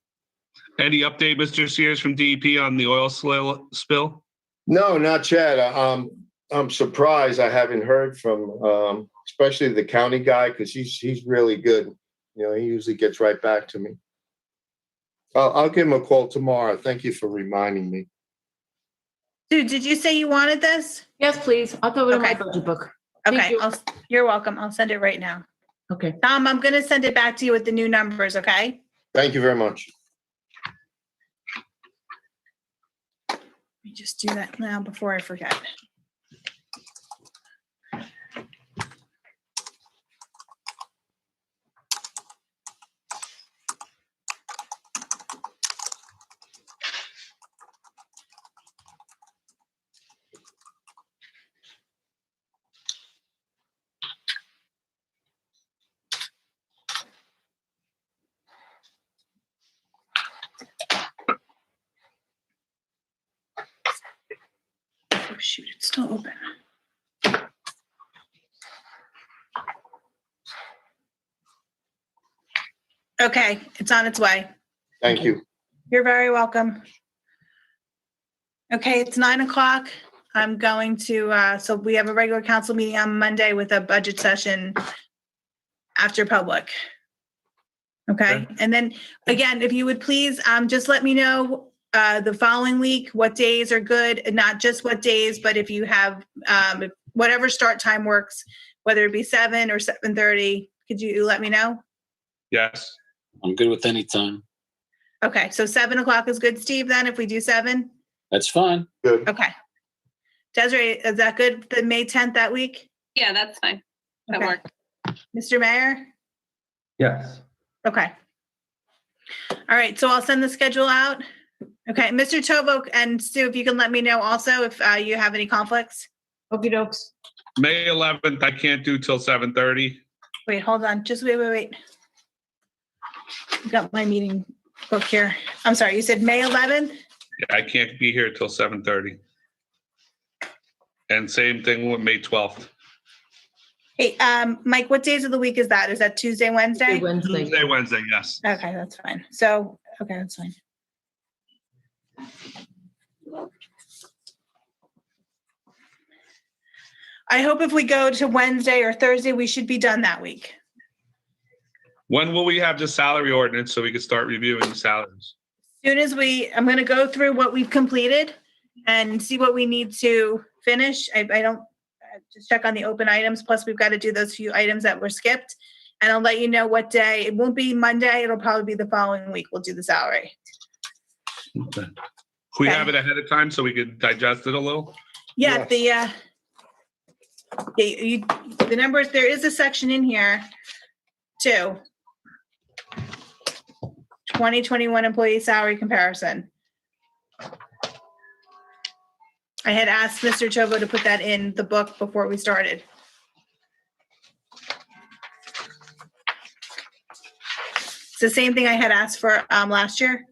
C: Any update, Mr. Sears, from DEP on the oil spill?
H: No, not yet. I'm surprised I haven't heard from, especially the county guy, because he's really good. You know, he usually gets right back to me. I'll give him a call tomorrow. Thank you for reminding me.
A: Dude, did you say you wanted this?
B: Yes, please. I'll throw it in my
A: Okay.
B: budget book. Thank
A: Okay,
B: you.
A: you're welcome. I'll send it right now.
B: Okay.
A: Tom, I'm gonna send it back to you with the new numbers, okay?
H: Thank you very much.
A: Let me just do that now before I forget. Oh, shoot, it's still open. Okay, it's on its way.
H: Thank you.
A: You're very welcome. Okay, it's 9:00. I'm going to, so we have a regular council meeting on Monday with a budget session after public. Okay, and then again, if you would please, just let me know the following week, what days are good, and not just what days, but if you have, whatever start time works, whether it be 7 or 7:30, could you let me know?
C: Yes.
G: I'm good with any time.
A: Okay, so 7:00 is good, Steve, then, if we do 7?
G: That's fine.
H: Good.
A: Okay. Desiree, is that good, the May 10th that week?
D: Yeah, that's fine. That
A: Okay.
D: works.
A: Mr. Mayor?
E: Yes.
A: Okay. All right, so I'll send the schedule out. Okay, Mr. Tovo and Sue, if you can let me know also if you have any conflicts.
B: Okey dokes.
C: May 11th, I can't do till 7:30.
A: Wait, hold on, just wait. Got my meeting book here. I'm sorry, you said May 11th?
C: Yeah, I can't be here till 7:30. And same thing with May 12th.
A: Hey, Mike, what days of the week is that? Is that Tuesday, Wednesday?
B: Wednesday.
C: Tuesday, Wednesday, yes.
A: Okay, that's fine. So, okay, that's fine. I hope if we go to Wednesday or Thursday, we should be done that week.
C: When will we have the salary ordinance so we can start reviewing the salaries?
A: Soon as I'm going to go through what we've completed and see what we need to finish. I don't just check on the open items. Plus, we've got to do those few items that were skipped. And I'll let you know what day. It won't be Monday. It'll probably be the following week. We'll do the salary.
C: Okay. We
A: Okay.
C: have it ahead of time so we can digest it a little?
A: Yeah,
H: Yes.
A: the numbers, there is a section in here 2. 2021 employee salary comparison. I had asked Mr. Chovo to put that in the book before we started. It's the same thing I had asked for last year.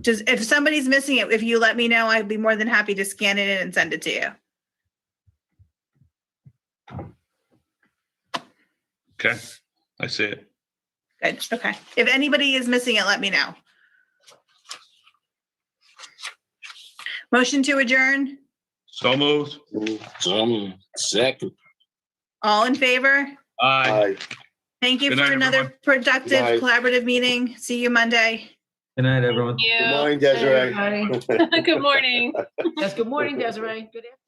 A: Just if somebody's missing it, if you let me know, I'd be more than happy to scan it in and send it to you.
C: Okay, I see it.
A: Good, okay. If anybody is missing it, let me know. Motion to adjourn,
C: So moved.
G: So, second.
A: all in favor?
C: Aye.
H: Aye.
A: Thank you
C: Good
A: for
C: night,
A: another
C: everyone.
A: productive,
H: Good night.
A: collaborative meeting. See you Monday.
E: Good night, everyone.
B: Thank
H: Good
B: you.
H: morning, Desiree.
B: Everybody.
D: Good morning.
B: Yes, good morning, Desiree. Good afternoon.